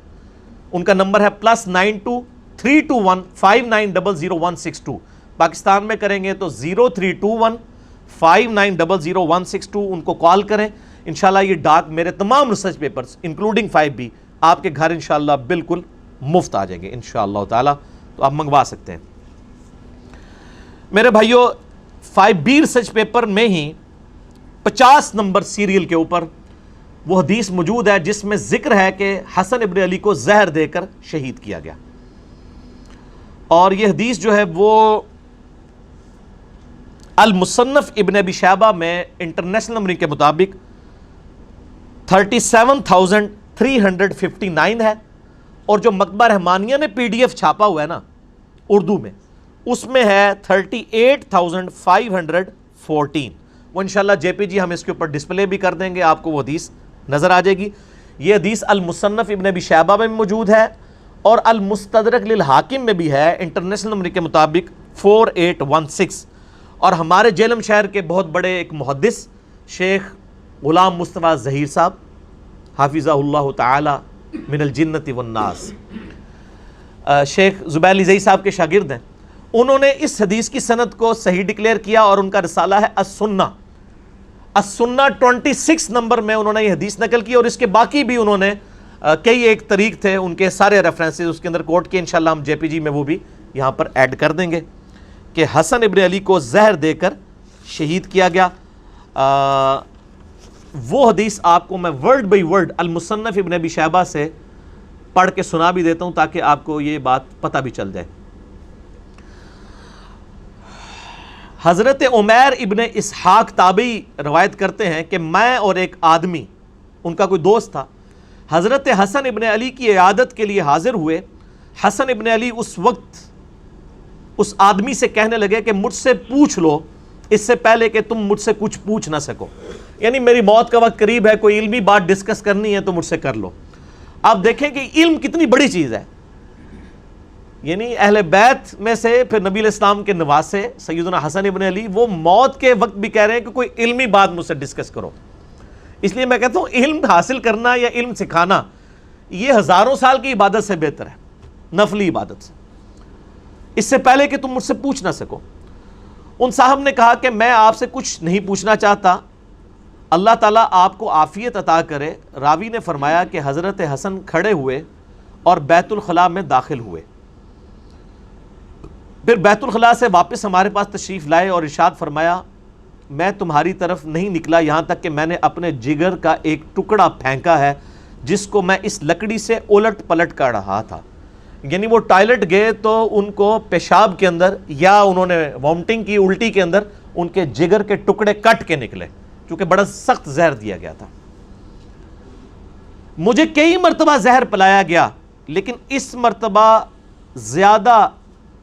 ان کا نمبر ہے +92 321 5900 پاکستان میں کریں گے تو 0321 5900 ان کو کال کریں۔ انشاءاللہ یہ ڈاک میرے تمام ریسرچ پیپرز انکلوڈنگ 5B آپ کے گھر انشاءاللہ بالکل مفت آ جائیں گے انشاءاللہ تعالی، تو آپ منگوا سکتے ہیں۔ میرے بھائیو 5B ریسرچ پیپر میں ہی 50 نمبر سیریل کے اوپر وہ حدیث موجود ہے جس میں ذکر ہے کہ حسن ابن علی کو زہر دے کر شہید کیا گیا، اور یہ حدیث جو ہے وہ المصنف ابن ابی شیبہ میں انٹرنیشنل نمبرنگ کے مطابق 37,359 ہے، اور جو مکتبہ رحمانیہ نے PDF چھاپا ہوا ہے نا اردو میں، اس میں ہے 38,514۔ وہ انشاءاللہ JPG ہم اس کے اوپر ڈسپلے بھی کر دیں گے، آپ کو وہ حدیث نظر آ جائے گی۔ یہ حدیث المصنف ابن ابی شیبہ میں موجود ہے اور المستدرک للحاکم میں بھی ہے انٹرنیشنل نمبر کے مطابق 4816۔ اور ہمارے جہلم شہر کے بہت بڑے ایک محدث شیخ غلام مصطفیٰ ظہیر صاحب حافظہ اللہ تعالی من الجنت والناس، شیخ زبیر علی ظہیر صاحب کے شاگرد ہیں، انہوں نے اس حدیث کی سند کو صحیح ڈکلیئر کیا، اور ان کا رسالہ ہے السنہ 26 نمبر میں انہوں نے یہ حدیث نقل کی، اور اس کے باقی بھی انہوں نے کئی ایک طریق تھے ان کے سارے ریفرنسز اس کے اندر کوٹ کیے، انشاءاللہ ہم JPG میں وہ بھی یہاں پر ایڈ کر دیں گے کہ حسن ابن علی کو زہر دے کر شہید کیا گیا۔ وہ حدیث آپ کو میں ورڈ بائی ورڈ المصنف ابن ابی شیبہ سے پڑھ کے سنا بھی دیتا ہوں تاکہ آپ کو یہ بات پتہ بھی چل جائے۔ حضرت عمیر ابن اسحاق تابعی روایت کرتے ہیں کہ میں اور ایک آدمی، ان کا کوئی دوست تھا، حضرت حسن ابن علی کی عیادت کے لیے حاضر ہوئے۔ حسن ابن علی اس وقت اس آدمی سے کہنے لگے کہ مجھ سے پوچھ لو اس سے پہلے کہ تم مجھ سے کچھ پوچھ نہ سکو، یعنی میری موت کا وقت قریب ہے، کوئی علمی بات ڈسکس کرنی ہے تو مجھ سے کر لو۔ آپ دیکھیں کہ علم کتنی بڑی چیز ہے، یعنی اہل بیت میں سے پھر نبی علیہ السلام کے نواسے سیدنا حسن ابن علی، وہ موت کے وقت بھی کہہ رہے ہیں کہ کوئی علمی بات مجھ سے ڈسکس کرو۔ اس لیے میں کہتا ہوں علم حاصل کرنا یا علم سکھانا یہ ہزاروں سال کی عبادت سے بہتر ہے، نفلی عبادت سے، اس سے پہلے کہ تم مجھ سے پوچھ نہ سکو۔ ان صاحب نے کہا کہ میں آپ سے کچھ نہیں پوچھنا چاہتا، اللہ تعالیٰ آپ کو عافیت عطا کرے۔ راوی نے فرمایا کہ حضرت حسن کھڑے ہوئے اور بیت الخلاء میں داخل ہوئے، پھر بیت الخلاء سے واپس ہمارے پاس تشریف لائے اور ارشاد فرمایا میں تمہاری طرف نہیں نکلا یہاں تک کہ میں نے اپنے جگر کا ایک ٹکڑا پھینکا ہے جس کو میں اس لکڑی سے الٹ پلٹ کر رہا تھا۔ یعنی وہ ٹائلٹ گئے تو ان کو پیشاب کے اندر یا انہوں نے وامٹنگ کی، الٹی کے اندر ان کے جگر کے ٹکڑے کٹ کے نکلے، چونکہ بڑا سخت زہر دیا گیا تھا۔ مجھے کئی مرتبہ زہر پلایا گیا لیکن اس مرتبہ زیادہ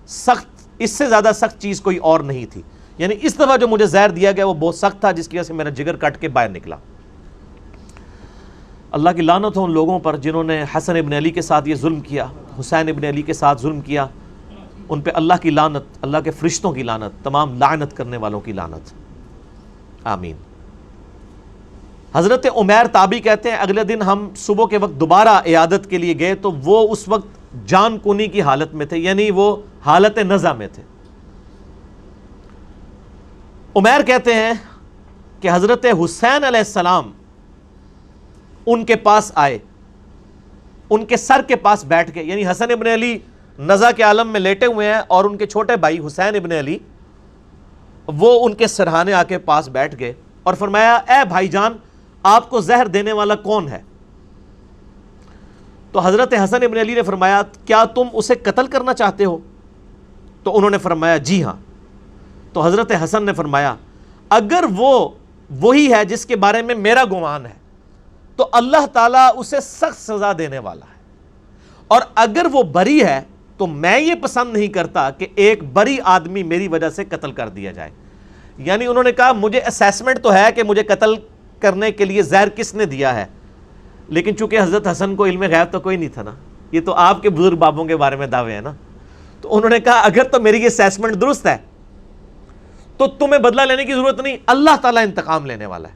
سخت، اس سے زیادہ سخت چیز کوئی اور نہیں تھی، یعنی اس دفعہ جو مجھے زہر دیا گیا وہ بہت سخت تھا جس کی وجہ سے میرا جگر کٹ کے باہر نکلا۔ اللہ کی لعنت ہو ان لوگوں پر جنہوں نے حسن ابن علی کے ساتھ یہ ظلم کیا، حسین ابن علی کے ساتھ ظلم کیا، ان پہ اللہ کی لعنت، اللہ کے فرشتوں کی لعنت، تمام لعنت کرنے والوں کی لعنت، آمین۔ حضرت عمیر تابعی کہتے ہیں اگلے دن ہم صبح کے وقت دوبارہ عیادت کے لیے گئے تو وہ اس وقت جان کنی کی حالت میں تھے، یعنی وہ حالت نزع میں تھے۔ عمیر کہتے ہیں کہ حضرت حسین علیہ السلام ان کے پاس آئے، ان کے سر کے پاس بیٹھ گئے، یعنی حسن ابن علی نزع کے عالم میں لیٹے ہوئے ہیں اور ان کے چھوٹے بھائی حسین ابن علی وہ ان کے سرہانے آ کے پاس بیٹھ گئے اور فرمایا اے بھائی جان آپ کو زہر دینے والا کون ہے؟ تو حضرت حسن ابن علی نے فرمایا کیا تم اسے قتل کرنا چاہتے ہو؟ تو انہوں نے فرمایا جی ہاں۔ تو حضرت حسن نے فرمایا اگر وہ وہی ہے جس کے بارے میں میرا گمان ہے تو اللہ تعالیٰ اسے سخت سزا دینے والا ہے، اور اگر وہ بری ہے تو میں یہ پسند نہیں کرتا کہ ایک بری آدمی میری وجہ سے قتل کر دیا جائے۔ یعنی انہوں نے کہا مجھے اسیسمنٹ تو ہے کہ مجھے قتل کرنے کے لیے زہر کس نے دیا ہے، لیکن چونکہ حضرت حسن کو علم غیب تو کوئی نہیں تھا نا، یہ تو آپ کے بزرگ بابوں کے بارے میں دعوے ہیں نا، تو انہوں نے کہا اگر تو میری یہ اسیسمنٹ درست ہے تو تمہیں بدلہ لینے کی ضرورت نہیں، اللہ تعالیٰ انتقام لینے والا ہے،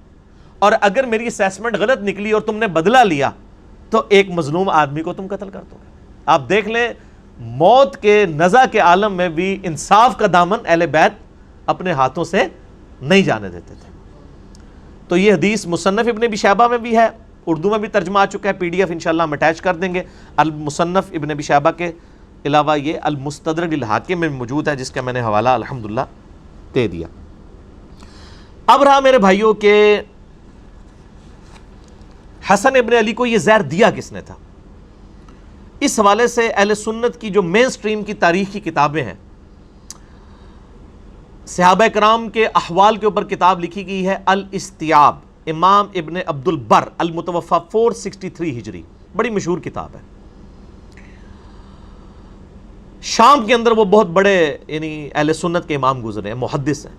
اور اگر میری اسیسمنٹ غلط نکلی اور تم نے بدلہ لیا تو ایک مظلوم آدمی کو تم قتل کر دو گے۔ آپ دیکھ لیں موت کے نزع کے عالم میں بھی انصاف کا دامن اہل بیت اپنے ہاتھوں سے نہیں جانے دیتے تھے۔ تو یہ حدیث مصنف ابن ابی شیبہ میں بھی ہے، اردو میں بھی ترجمہ آ چکا ہے، PDF انشاءاللہ ہم اٹیچ کر دیں گے۔ المصنف ابن ابی شیبہ کے علاوہ یہ المستدرک للحاکم میں موجود ہے جس کا میں نے حوالہ الحمدللہ دے دیا۔ اب رہا میرے بھائیوں کہ حسن ابن علی کو یہ زہر دیا کس نے تھا؟ اس حوالے سے اہل سنت کی جو مین سٹریم کی تاریخ کی کتابیں ہیں صحابہ کرام کے احوال کے اوپر کتاب لکھی گئی ہے الاستیاب، امام ابن عبد البر، المتوفی 463 ہجری، بڑی مشہور کتاب ہے۔ شام کے اندر وہ بہت بڑے یعنی اہل سنت کے امام گزرے ہیں، محدث ہیں۔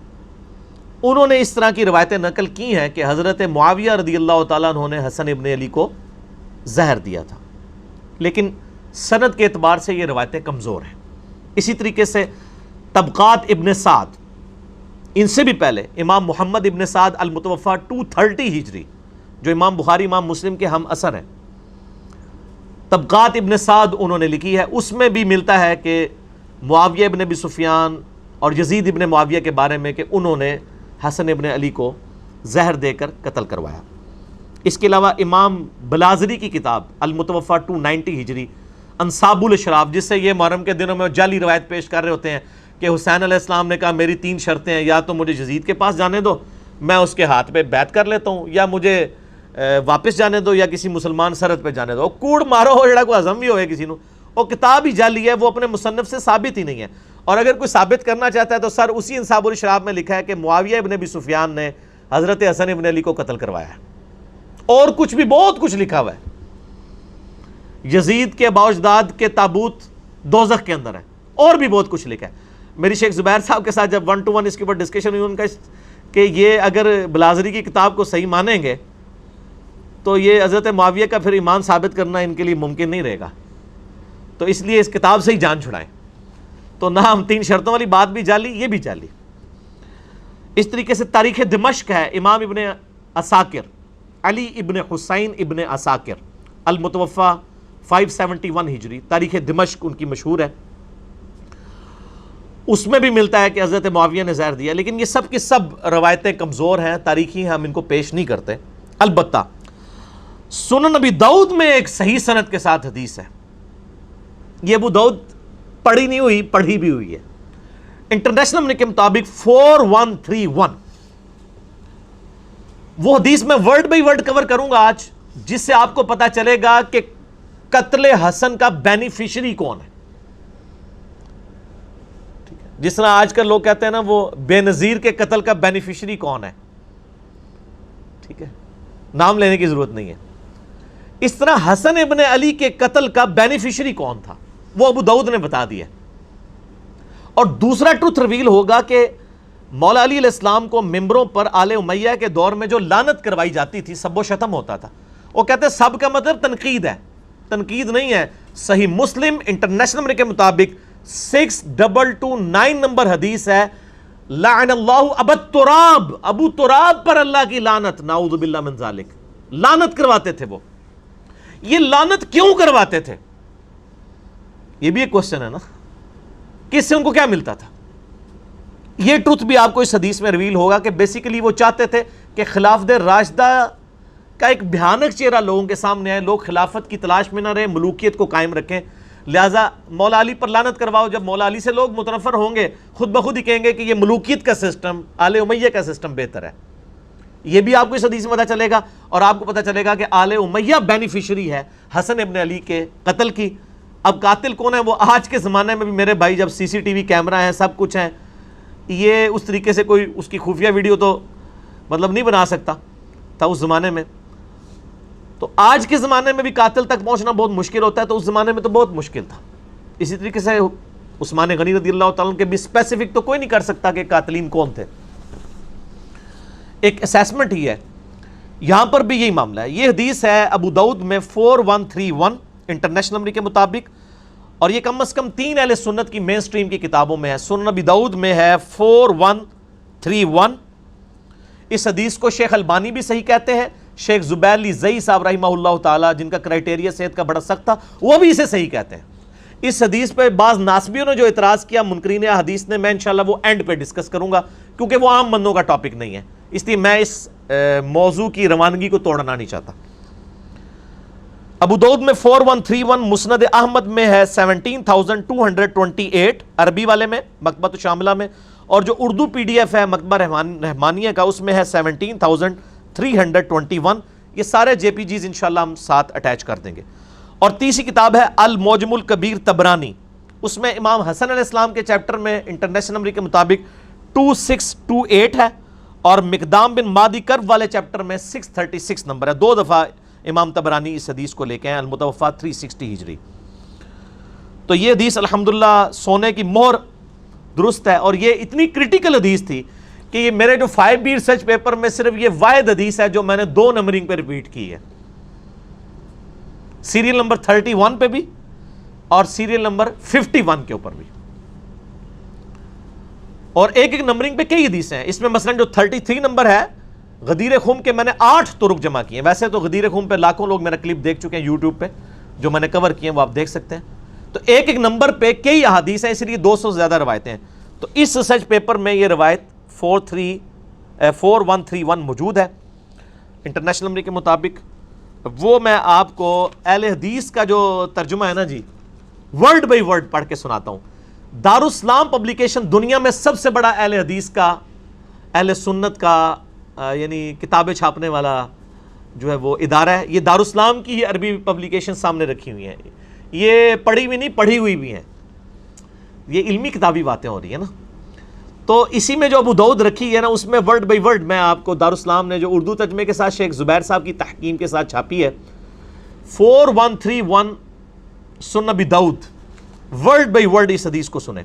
انہوں نے اس طرح کی روایتیں نقل کی ہیں کہ حضرت معاویہ رضی اللہ تعالیٰ عنہ نے حسن ابن علی کو زہر دیا تھا، لیکن سند کے اعتبار سے یہ روایتیں کمزور ہیں۔ اسی طریقے سے طبقات ابن سعد، ان سے بھی پہلے امام محمد ابن سعد المتوفی 230 ہجری، جو امام بخاری امام مسلم کے ہم اثر ہیں، طبقات ابن سعد انہوں نے لکھی ہے، اس میں بھی ملتا ہے کہ معاویہ ابن ابی سفیان اور یزید ابن معاویہ کے بارے میں کہ انہوں نے حسن ابن علی کو زہر دے کر قتل کروایا۔ اس کے علاوہ امام بلازری کی کتاب المتوفی 290 ہجری، انصاب الاشراف، جس سے یہ محرم کے دنوں میں جعلی روایت پیش کر رہے ہوتے ہیں کہ حسین علیہ السلام نے کہا میری 3 شرطیں ہیں، یا تو مجھے یزید کے پاس جانے دو، میں اس کے ہاتھ پہ بیعت کر لیتا ہوں، یا مجھے واپس جانے دو، یا کسی مسلمان سرحد پہ جانے دو۔ کوڑ مارو ہو جڑا کوئی ہضم بھی ہوئے کسی نو، وہ کتاب ہی جعلی ہے، وہ اپنے مصنف سے ثابت ہی نہیں ہے۔ اور اگر کوئی ثابت کرنا چاہتا ہے تو سر اسی انصاب الاشراف میں لکھا ہے کہ معاویہ ابن ابی سفیان نے حضرت حسن ابن علی کو قتل کروایا ہے، اور کچھ بھی بہت کچھ لکھا ہوا ہے۔ یزید کے باوجداد کے تابوت دوزخ کے اندر ہے، اور بھی بہت کچھ لکھا ہے۔ میری شیخ زبیر صاحب کے ساتھ جب 1 to 1 اس کے اوپر ڈسکشن ہوئی، ان کا کہ یہ اگر بلازری کی کتاب کو صحیح مانیں گے تو یہ حضرت معاویہ کا پھر ایمان ثابت کرنا ان کے لیے ممکن نہیں رہے گا، تو اس لیے اس کتاب سے ہی جان چھڑائیں۔ تو نہ ہم 3 شرطوں والی بات بھی جعلی، یہ بھی جعلی۔ اس طریقے سے تاریخ دمشق ہے، امام ابن عساکر، علی ابن حسین ابن عساکر، المتوفی 571 ہجری، تاریخ دمشق ان کی مشہور ہے۔ اس میں بھی ملتا ہے کہ حضرت معاویہ نے زہر دیا، لیکن یہ سب کی سب روایتیں کمزور ہیں، تاریخی ہیں، ہم ان کو پیش نہیں کرتے۔ البتہ سنن ابی داؤد میں ایک صحیح سند کے ساتھ حدیث ہے، یہ ابو داؤد پڑھی نہیں ہوئی، پڑھی بھی ہوئی ہے۔ انٹرنیشنل نمبر کے مطابق 4131، وہ حدیث میں ورڈ بائی ورڈ کور کروں گا آج، جس سے آپ کو پتا چلے گا کہ قتل حسن کا بینیفیشری کون ہے۔ جس طرح آج کل لوگ کہتے ہیں نا وہ بے نظیر کے قتل کا بینیفیشری کون ہے، ٹھیک ہے، نام لینے کی ضرورت نہیں ہے۔ اس طرح حسن ابن علی کے قتل کا بینیفیشری کون تھا وہ ابو داؤد نے بتا دیا۔ اور دوسرا ٹروتھ ریویل ہوگا کہ مولا علی علیہ السلام کو ممبروں پر آل امیہ کے دور میں جو لعنت کروائی جاتی تھی، سب و شتم ہوتا تھا، وہ کہتے ہیں سب کا مطلب تنقید ہے، تنقید نہیں ہے۔ صحیح مسلم انٹرنیشنل نمبر کے مطابق 6229 نمبر حدیث ہے، لعن اللہ ابا تراب، ابو تراب پر اللہ کی لعنت، نعوذ باللہ من ذالک، لعنت کرواتے تھے وہ۔ یہ لعنت کیوں کرواتے تھے؟ یہ بھی ایک کوسچن ہے نا، کہ اس سے ان کو کیا ملتا تھا؟ یہ ٹروتھ بھی آپ کو اس حدیث میں ریویل ہوگا کہ بیسیکلی وہ چاہتے تھے کہ خلافت راشدہ کا ایک بھیانک چہرہ لوگوں کے سامنے آئے، لوگ خلافت کی تلاش میں نہ رہے، ملوکیت کو قائم رکھیں، لہٰذا مولا علی پر لعنت کرواؤ۔ جب مولا علی سے لوگ متنفر ہوں گے، خود بخود ہی کہیں گے کہ یہ ملوکیت کا سسٹم، آل امیہ کا سسٹم بہتر ہے۔ یہ بھی آپ کو اس حدیث میں پتہ چلے گا، اور آپ کو پتہ چلے گا کہ آل امیہ بینیفیشری ہے حسن ابن علی کے قتل کی۔ اب قاتل کون ہے؟ وہ آج کے زمانے میں بھی میرے بھائی جب CCTV کیمرہ ہیں، سب کچھ ہیں، یہ اس طریقے سے کوئی اس کی خفیہ ویڈیو تو مطلب نہیں بنا سکتا تھا اس زمانے میں، تو آج کے زمانے میں بھی قاتل تک پہنچنا بہت مشکل ہوتا ہے، تو اس زمانے میں تو بہت مشکل تھا۔ اسی طریقے سے عثمان غنی رضی اللہ تعالیٰ عنہ کے بھی اسپیسیفک تو کوئی نہیں کر سکتا کہ قاتلین کون تھے، ایک اسیسمنٹ ہی ہے۔ یہاں پر بھی یہی معاملہ ہے۔ یہ حدیث ہے ابو داؤد میں 4131 انٹرنیشنل نمبر کے مطابق، اور یہ کم از کم 3 اہل سنت کی مین سٹریم کی کتابوں میں ہے۔ سنن ابی داؤد میں ہے 4131۔ اس حدیث کو شیخ البانی بھی صحیح کہتے ہیں، شیخ زبیر علی زئی صاحب رحمہ اللہ تعالی، جن کا کرائٹیریا صحت کا بڑا سخت تھا، وہ بھی اسے صحیح کہتے ہیں۔ اس حدیث پہ بعض ناسبیوں نے جو اعتراض کیا منکرین حدیث نے، میں انشاءاللہ وہ اینڈ پہ ڈسکس کروں گا، کیونکہ وہ عام بندوں کا ٹاپک نہیں ہے، اس لیے میں اس موضوع کی روانگی کو توڑنا نہیں چاہتا۔ ابو داؤد میں 4131، مسند احمد میں ہے 17228 عربی والے میں، مکتبۃ شاملہ میں، اور جو اردو PDF ہے مکتبہ رحمانیہ کا، اس میں ہے 17321۔ یہ سارے JPGs انشاءاللہ ہم ساتھ اٹیچ کر دیں گے۔ اور تیسری کتاب ہے المعجم الکبیر طبرانی، اس میں امام حسن علیہ السلام کے چیپٹر میں انٹرنیشنل نمبر کے مطابق 2628 ہے اور مقدام بن مادی کرب والے چیپٹر میں 636 نمبر ہے. 2 دفعہ امام طبرانی اس حدیث کو لے کے ہیں, المتوفا 360 ہجری. تو یہ حدیث الحمدللہ سونے کی مہر درست ہے, اور یہ اتنی کرٹیکل حدیث تھی کہ یہ میرے جو 5B ریسرچ پیپر میں صرف یہ واحد حدیث ہے جو میں نے 2 نمبرنگ پہ ریپیٹ کی ہے, سیریل نمبر 31 پہ بھی اور سیریل نمبر 51 کے اوپر بھی, اور ایک ایک نمبرنگ پہ کئی حدیثیں ہیں. اس میں مثلا جو 33 نمبر ہے غدیر خم کے میں نے 8 طرق جمع کیے ہیں. ویسے تو غدیر خم پہ لاکھوں لوگ میرا کلپ دیکھ چکے ہیں یوٹیوب پہ, جو میں نے کور کیے ہیں وہ آپ دیکھ سکتے ہیں. تو ایک ایک نمبر پہ کئی احادیث ہیں, اس لیے 200 سے زیادہ روایتیں ہیں. تو اس ریسرچ پیپر میں یہ روایت 4131 موجود ہے انٹرنیشنل نمبر کے مطابق. وہ میں آپ کو اہل حدیث کا جو ترجمہ ہے نا جی, ورڈ بائی ورڈ پڑھ کے سناتا ہوں. دارالاسلام پبلیکیشن دنیا میں سب سے بڑا اہل حدیث کا, اہل سنت کا یعنی کتابیں چھاپنے والا جو ہے وہ ادارہ ہے. یہ دارالاسلام کی عربی پبلیکیشن سامنے رکھی ہوئی ہیں, یہ پڑھی ہوئی نہیں پڑھی ہوئی بھی ہیں, یہ علمی کتابی باتیں ہو رہی ہیں نا. تو اسی میں جو ابو داؤد رکھی ہے نا, اس میں ورڈ بائی ورڈ میں آپ کو دارالاسلام نے جو اردو ترجمے کے ساتھ شیخ زبیر صاحب کی تحقیم کے ساتھ چھاپی ہے, 4131 سنن ابی داؤد, ورڈ بائی ورڈ اس حدیث کو سنیں.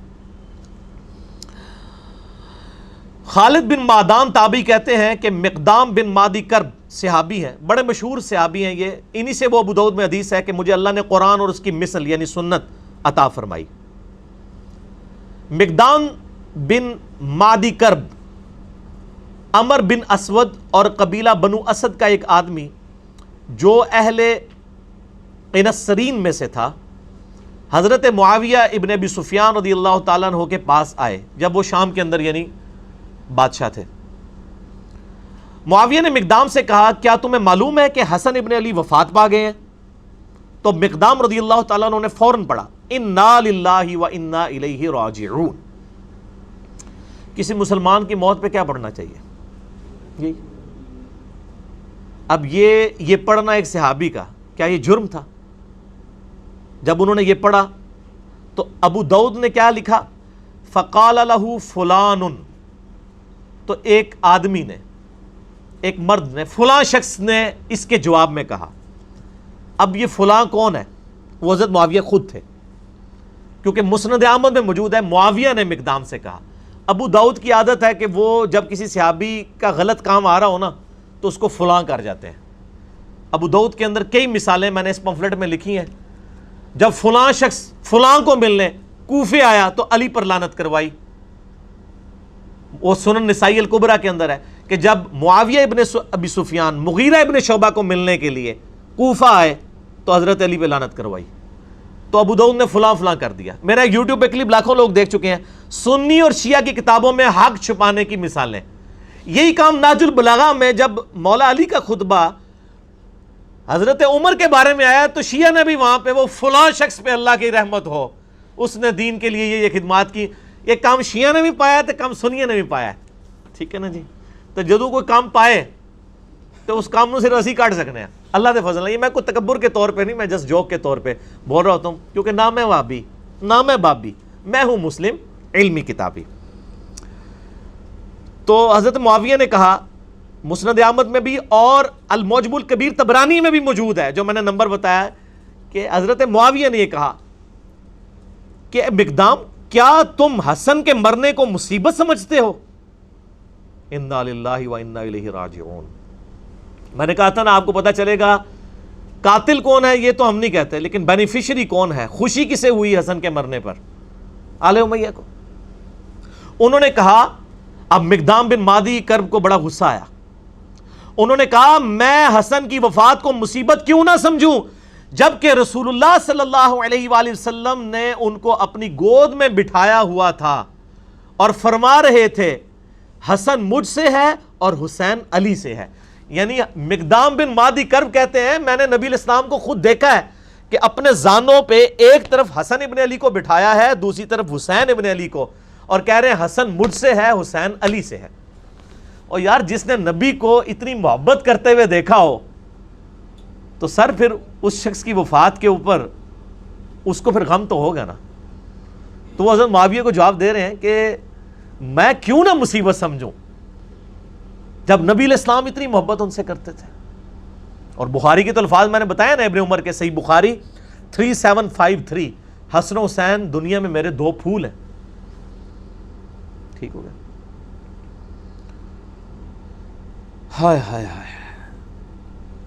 خالد بن معدان تابعی کہتے ہیں کہ مقدام بن مادی کرب صحابی ہیں, بڑے مشہور صحابی ہیں یہ. انہی سے وہ ابو داؤد میں حدیث ہے کہ مجھے اللہ نے قرآن اور اس کی مثل یعنی سنت عطا فرمائی. مقدام بن مادی کرب عمر بن اسود اور قبیلہ بنو اسد کا ایک آدمی جو اہل قنسرین میں سے تھا, حضرت معاویہ ابن ابی سفیان رضی اللہ تعالیٰ عنہ کے پاس آئے جب وہ شام کے اندر یعنی بادشاہ تھے. معاویہ نے مقدام سے کہا کیا تمہیں معلوم ہے کہ حسن ابن علی وفات پا گئے ہیں؟ تو مقدام رضی اللہ تعالیٰ عنہ نے فوراً پڑھا انا للہ و انا الیہ راجعون. کسی مسلمان کی موت پہ کیا پڑھنا چاہیے؟ اب یہ پڑھنا ایک صحابی کا کیا یہ جرم تھا؟ جب انہوں نے یہ پڑھا تو ابو داؤد نے کیا لکھا, فقال لہ فلان, تو ایک آدمی نے, ایک مرد نے, فلاں شخص نے اس کے جواب میں کہا. اب یہ فلاں کون ہے؟ وہ حضرت معاویہ خود تھے, کیونکہ مسند احمد میں موجود ہے معاویہ نے مقدام سے کہا. ابو داؤد کی عادت ہے کہ وہ جب کسی صحابی کا غلط کام آ رہا ہو نا تو اس کو فلاں کر جاتے ہیں. ابو داؤد کے اندر کئی مثالیں میں نے اس پمفلٹ میں لکھی ہیں. جب فلاں شخص فلاں کو ملنے کوفے آیا تو علی پر لعنت کروائی. وہ سنن نسائی الکبریٰ کے اندر ہے کہ جب معاویہ ابن ابی سفیان مغیرہ ابن شعبہ کو ملنے کے لیے کوفہ آئے تو حضرت علی پہ لعنت کروائی. تو ابو داؤد نے فلاں فلاں کر دیا. میرا یوٹیوب پہ کلپ لاکھوں لوگ دیکھ چکے ہیں. سنی اور شیعہ کی کتابوں میں حق چھپانے کی مثالیں. یہی کام ناج البلاغہ میں جب مولا علی کا خطبہ حضرت عمر کے بارے میں آیا تو شیعہ نے بھی وہاں پہ وہ فلاں شخص پہ اللہ کی رحمت ہو, اس نے دین کے لیے یہ خدمات کی. یہ کام شیعہ نے بھی پایا تو کام سنیہ نے بھی پایا. ٹھیک ہے نا جی. تو جدو کوئی کام پائے تو اس کام سے رسی کاٹ سکنے ہیں. اللہ دے فضل. یہ میں کوئی تکبر کے طور پہ نہیں, میں جسٹ جوک کے طور پہ بول رہا ہوتا ہوں, کیونکہ نہ میں وہابی نہ میں بابی, میں ہوں مسلم علمی کتابی. تو حضرت معاویہ نے کہا, مسند احمد میں بھی اور المعجم الکبیر طبرانی میں بھی موجود ہے جو میں نے نمبر بتایا, کہ حضرت معاویہ نے یہ کہا کہ مقدام کیا تم حسن کے مرنے کو مصیبت سمجھتے ہو؟ انا للہ و انا الیہ راجعون. میں نے کہا تھا نا آپ کو پتا چلے گا قاتل کون ہے یہ تو ہم نہیں کہتے, لیکن بینیفیشری کون ہے, خوشی کسے ہوئی حسن کے مرنے پر؟ آل امیہ کو. انہوں نے کہا, اب مقدام بن مادی کرب کو بڑا غصہ آیا. انہوں نے کہا میں حسن کی وفات کو مصیبت کیوں نہ سمجھوں جبکہ رسول اللہ صلی اللہ علیہ وآلہ وسلم نے ان کو اپنی گود میں بٹھایا ہوا تھا اور فرما رہے تھے حسن مجھ سے ہے اور حسین علی سے ہے. یعنی مقدام بن مادی کرب کہتے ہیں میں نے نبی الاسلام کو خود دیکھا ہے کہ اپنے زانوں پہ ایک طرف حسن ابن علی کو بٹھایا ہے, دوسری طرف حسین ابن علی کو, اور کہہ رہے ہیں حسن مجھ سے ہے حسین علی سے ہے. اور یار جس نے نبی کو اتنی محبت کرتے ہوئے دیکھا ہو تو سر پھر اس شخص کی وفات کے اوپر اس کو پھر غم تو ہوگا نا. تو وہ حضرت معاویہ کو جواب دے رہے ہیں کہ میں کیوں نہ مصیبت سمجھوں جب نبی علیہ السلام اتنی محبت ان سے کرتے تھے. اور بخاری کے تو الفاظ میں نے بتایا نا ابن عمر کے, صحیح بخاری 3753, حسن و حسین دنیا میں میرے 2 پھول ہیں. ٹھیک ہو گیا. ہائے ہائے ہائے.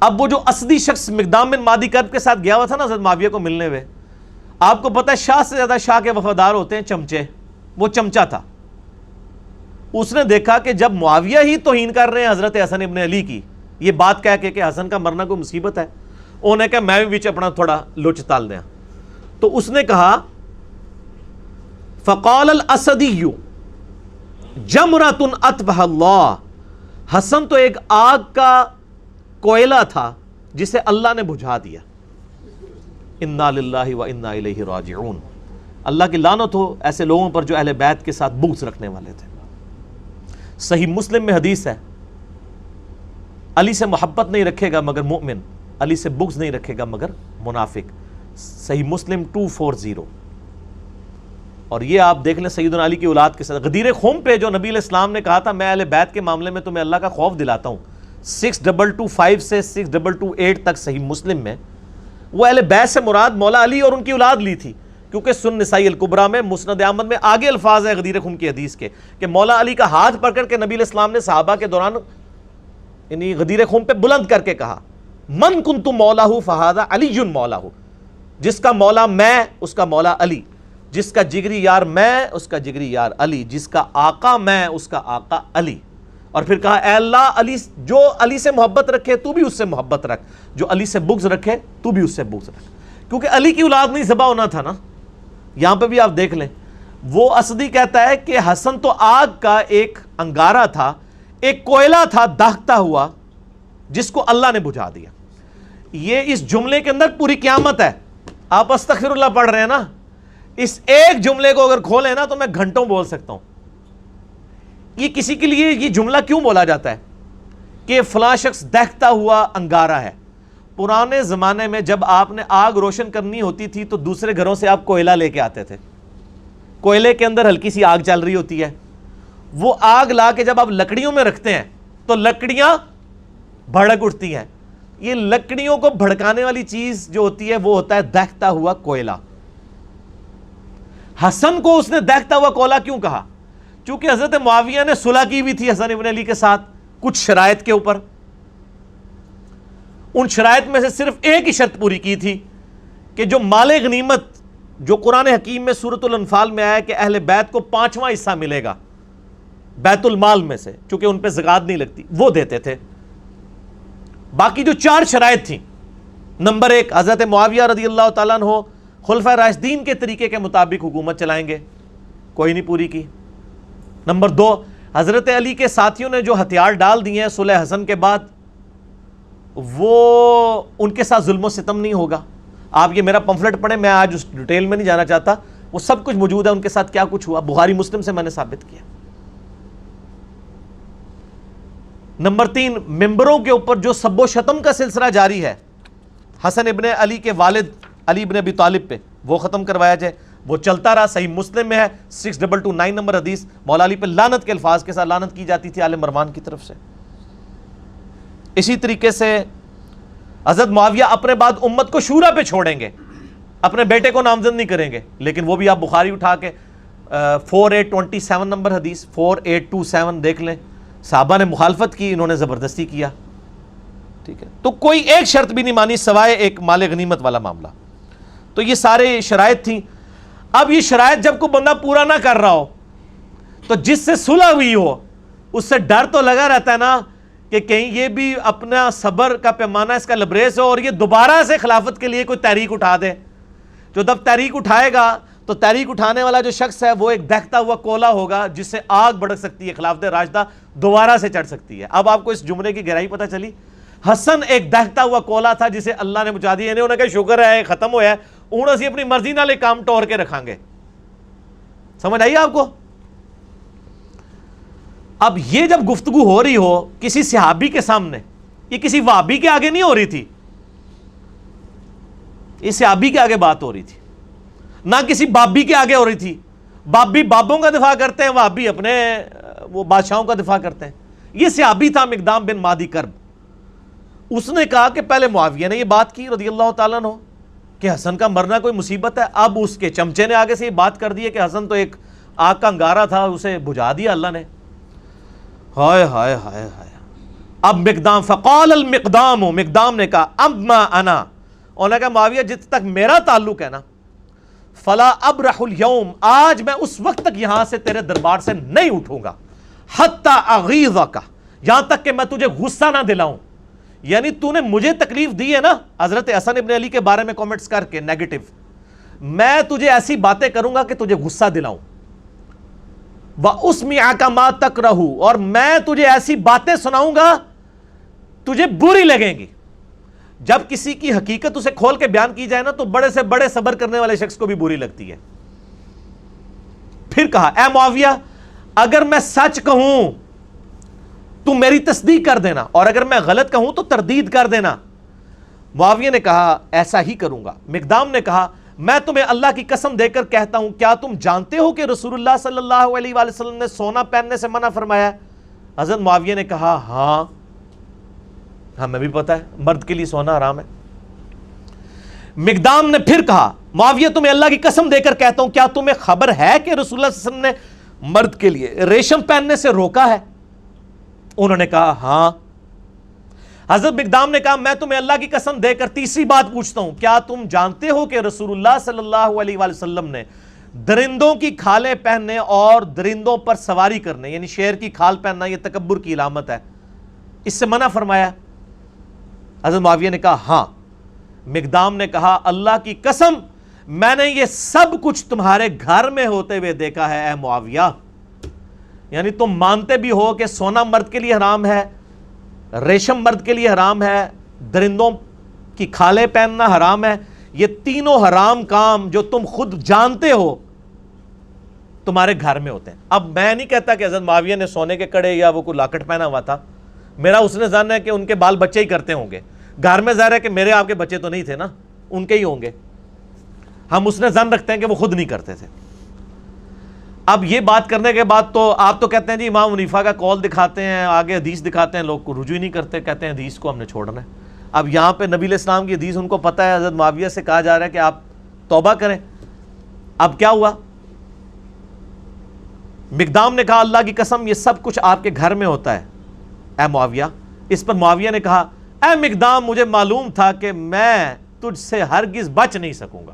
اب وہ جو اسدی شخص مقدام بن مادی کرب کے ساتھ گیا ہوا تھا نا حضرت معاویہ کو ملنے ہوئے, آپ کو پتہ ہے شاہ سے زیادہ شاہ کے وفادار ہوتے ہیں چمچے. وہ چمچا تھا. اس نے دیکھا کہ جب معاویہ ہی توہین کر رہے ہیں حضرت حسن ابن علی کی, یہ بات کہہ کے کہ حسن کا مرنا کوئی مصیبت ہے, انہوں نے کہا میں بھی بیچ اپنا تھوڑا لچ تال دیا. تو اس نے کہا فقال الاسدی جمرۃ اطفأ اللہ, حسن تو ایک آگ کا کوئلہ تھا جسے اللہ نے بجھا دیا. انا للہ و انا الیہ راجعون. اللہ کی لعنت ہو ایسے لوگوں پر جو اہل بیت کے ساتھ بغض رکھنے والے تھے. صحیح مسلم میں حدیث ہے, علی سے محبت نہیں رکھے گا مگر مومن, علی سے بغض نہیں رکھے گا مگر منافق. صحیح مسلم 240. اور یہ آپ دیکھ لیں سیدنا علی کی اولاد کے ساتھ غدیر خم پہ جو نبی علیہ السلام نے کہا تھا میں اہل بیت کے معاملے میں تمہیں اللہ کا خوف دلاتا ہوں, 6225 سے 6228 تک صحیح مسلم میں, وہ اہل بیت سے مراد مولا علی اور ان کی اولاد لی تھی. کیونکہ سن نسائی الکبریٰ میں مسند احمد میں آگے الفاظ ہے غدیر خم کی حدیث کے کہ مولا علی کا ہاتھ پکڑ کے نبی علیہ السلام نے صحابہ کے دوران یعنی غدیر خم پہ بلند کر کے کہا من کنت مولا فہذا علی مولا, جس کا مولا میں اس کا مولا علی, جس کا جگری یار میں اس کا جگری یار علی, جس کا آقا میں اس کا آقا علی. اور پھر کہا اے اللہ علی جو علی سے محبت رکھے تو بھی اس سے محبت رکھ, جو علی سے بغض رکھے تو بھی اس سے بغض رکھ. کیونکہ علی کی اولاد نہیں ذبح ہونا تھا نا. یہاں پہ بھی آپ دیکھ لیں, وہ اسدی کہتا ہے کہ حسن تو آگ کا ایک انگارہ تھا, ایک کوئلہ تھا داغتا ہوا جس کو اللہ نے بجھا دیا. یہ اس جملے کے اندر پوری قیامت ہے. آپ استغفر اللہ پڑھ رہے ہیں نا, اس ایک جملے کو اگر کھولیں نا تو میں گھنٹوں بول سکتا ہوں. یہ کسی کے لیے یہ جملہ کیوں بولا جاتا ہے کہ فلاں شخص دہتا ہوا انگارہ ہے. پرانے زمانے میں جب آپ نے آگ روشن کرنی ہوتی تھی تو دوسرے گھروں سے آپ کوئلہ لے کے آتے تھے. کوئلے کے اندر ہلکی سی آگ چل رہی ہوتی ہے, وہ آگ لا کے جب آپ لکڑیوں میں رکھتے ہیں تو لکڑیاں بھڑک اٹھتی ہیں. یہ لکڑیوں کو بھڑکانے والی چیز جو ہوتی ہے وہ ہوتا ہے دہتا ہوا کوئلہ. حسن کو اس نے دہتا ہوا کوئلہ کیوں کہا؟ چونکہ حضرت معاویہ نے صلح کی بھی تھی حسن ابن علی کے ساتھ کچھ شرائط کے اوپر. ان شرائط میں سے صرف ایک ہی شرط پوری کی تھی کہ جو مال غنیمت جو قرآن حکیم میں سورۃ الانفال میں آیا کہ اہل بیت کو 5واں حصہ ملے گا بیت المال میں سے, چونکہ ان پہ زکوٰۃ نہیں لگتی, وہ دیتے تھے. باقی جو 4 شرائط تھیں, نمبر 1 حضرت معاویہ رضی اللہ تعالیٰ عنہ خلفائے راشدین کے طریقے کے مطابق حکومت چلائیں گے, کوئی نہیں پوری کی. نمبر 2 حضرت علی کے ساتھیوں نے جو ہتھیار ڈال دیے ہیں صلح حسن کے بعد, وہ ان کے ساتھ ظلم و ستم نہیں ہوگا. آپ یہ میرا پمفلٹ پڑھیں, میں آج اس ڈیٹیل میں نہیں جانا چاہتا, وہ سب کچھ موجود ہے ان کے ساتھ کیا کچھ ہوا, بخاری مسلم سے میں نے ثابت کیا. نمبر 3 ممبروں کے اوپر جو سب و شتم کا سلسلہ جاری ہے حسن ابن علی کے والد علی ابن ابی طالب پہ, وہ ختم کروایا جائے. وہ چلتا رہا, صحیح مسلم میں ہے 6229 نمبر حدیث, مولا علی پہ لعنت کے الفاظ کے ساتھ لعنت کی جاتی تھی آل مروان کی طرف سے. اسی طریقے سے حضرت معاویہ اپنے بعد امت کو شورا پہ چھوڑیں گے, اپنے بیٹے کو نامزد نہیں کریں گے. لیکن وہ بھی آپ بخاری اٹھا کے 4827 نمبر حدیث 4827 دیکھ لیں, صحابہ نے مخالفت کی, انہوں نے زبردستی کیا. ٹھیک ہے, تو کوئی ایک شرط بھی نہیں مانی سوائے ایک مال غنیمت والا معاملہ. تو یہ سارے شرائط تھیں. اب یہ شرائط جب کوئی بندہ پورا نہ کر رہا ہو تو جس سے صلح ہوئی ہو اس سے ڈر تو لگا رہتا ہے نا کہ کہیں یہ بھی اپنا صبر کا پیمانہ اس کا لبریز ہو اور یہ دوبارہ سے خلافت کے لیے کوئی تحریک اٹھا دے. جو جب تحریک اٹھائے گا تو تحریک اٹھانے والا جو شخص ہے وہ ایک دہتا ہوا کولا ہوگا جس سے آگ بھڑک سکتی ہے, خلافت راشدہ دوبارہ سے چڑھ سکتی ہے. اب آپ کو اس جملے کی گہرائی پتہ چلی. حسن ایک دہتا ہوا کولا تھا جسے اللہ نے بجھا دیا. انہوں نے کہا شکر ہے ختم ہوا ہے, انہوں سے اپنی مرضی نہ لے کام ٹور کے رکھیں گے. سمجھ آئیے آپ کو؟ اب یہ جب گفتگو ہو رہی ہو کسی صحابی کے سامنے, یہ کسی وہابی کے آگے نہیں ہو رہی تھی, یہ صحابی کے آگے بات ہو رہی تھی, نہ کسی بابی کے آگے ہو رہی تھی. بابی بابوں کا دفاع کرتے ہیں، وہابی اپنے وہ بادشاہوں کا دفاع کرتے ہیں۔ یہ صحابی تھا مقدام بن مادی کرب، اس نے کہا کہ پہلے معاویہ نے یہ بات کی رضی اللہ تعالیٰ عنہ کہ حسن کا مرنا کوئی مصیبت ہے، اب اس کے چمچے نے آگے سے یہ بات کر دی ہے کہ حسن تو ایک آگ کا انگارہ تھا، اسے بجھا دیا اللہ نے۔ ہائے ہائے ہائے ہائے۔ اب مقدام فقال المقدام، مقدام نے کہا اما انا، انہوں نے کہا معاویہ جت تک میرا تعلق ہے نا، فلا ابرح اليوم، آج میں اس وقت تک یہاں سے تیرے دربار سے نہیں اٹھوں گا، حتی اغیظک، یہاں تک کہ میں تجھے غصہ نہ دلاؤں۔ یعنی تو نے مجھے تکلیف دی ہے نا حضرت حسن ابن علی کے بارے میں کومنٹس کر کے نیگیٹو، میں تجھے ایسی باتیں کروں گا کہ تجھے غصہ دلاؤں۔ وَأُسْمِعَكَ مَا تَكْرَهُ، اور میں تجھے ایسی باتیں سناؤں گا تجھے بری لگیں گی۔ جب کسی کی حقیقت اسے کھول کے بیان کی جائے نا تو بڑے سے بڑے صبر کرنے والے شخص کو بھی بری لگتی ہے۔ پھر کہا اے معاویہ اگر میں سچ کہوں تو میری تصدیق کر دینا، اور اگر میں غلط کہوں تو تردید کر دینا۔ معاویہ نے کہا ایسا ہی کروں گا۔ مقدام نے کہا میں تمہیں اللہ کی قسم دے کر کہتا ہوں، کیا تم جانتے ہو کہ رسول اللہ صلی اللہ علیہ وآلہ وسلم نے سونا پہننے سے منع فرمایا ہے؟ حضرت معاویہ نے کہا ہاں ہمیں بھی پتا ہے مرد کے لیے سونا حرام ہے۔ مقدام نے پھر کہا معاویہ تمہیں اللہ کی قسم دے کر کہتا ہوں، کیا تمہیں خبر ہے کہ رسول اللہ صلی اللہ علیہ وسلم نے مرد کے لیے ریشم پہننے سے روکا ہے؟ انہوں نے کہا ہاں۔ حضرت مقدام نے کہا میں تمہیں اللہ کی قسم دے کر تیسری بات پوچھتا ہوں، کیا تم جانتے ہو کہ رسول اللہ صلی اللہ علیہ وآلہ وسلم نے درندوں کی کھالیں پہننے اور درندوں پر سواری کرنے، یعنی شیر کی کھال پہننا یہ تکبر کی علامت ہے، اس سے منع فرمایا؟ حضرت معاویہ نے کہا ہاں۔ مقدام نے کہا اللہ کی قسم میں نے یہ سب کچھ تمہارے گھر میں ہوتے ہوئے دیکھا ہے اے معاویہ، یعنی تم مانتے بھی ہو کہ سونا مرد کے لیے حرام ہے، ریشم مرد کے لیے حرام ہے، درندوں کی کھالیں پہننا حرام ہے، یہ تینوں حرام کام جو تم خود جانتے ہو تمہارے گھر میں ہوتے ہیں۔ اب میں نہیں کہتا کہ حضرت معاویہ نے سونے کے کڑے یا وہ کوئی لاکٹ پہنا ہوا تھا، میرا اس نے ظن ہے کہ ان کے بال بچے ہی کرتے ہوں گے، گھر میں ظاہر ہے کہ میرے آپ کے بچے تو نہیں تھے نا، ان کے ہی ہوں گے، ہم اس نے ظن رکھتے ہیں کہ وہ خود نہیں کرتے تھے۔ اب یہ بات کرنے کے بعد تو آپ تو کہتے ہیں جی امام حنیفہ کا قول دکھاتے ہیں، آگے حدیث دکھاتے ہیں، لوگ کو رجوع ہی نہیں کرتے، کہتے ہیں حدیث کو ہم نے چھوڑنا ہے۔ اب یہاں پہ نبی علیہ السلام کی حدیث ان کو پتہ ہے، حضرت معاویہ سے کہا جا رہا ہے کہ آپ توبہ کریں۔ اب کیا ہوا؟ مقدام نے کہا اللہ کی قسم یہ سب کچھ آپ کے گھر میں ہوتا ہے اے معاویہ۔ اس پر معاویہ نے کہا اے مقدام مجھے معلوم تھا کہ میں تجھ سے ہرگز بچ نہیں سکوں گا،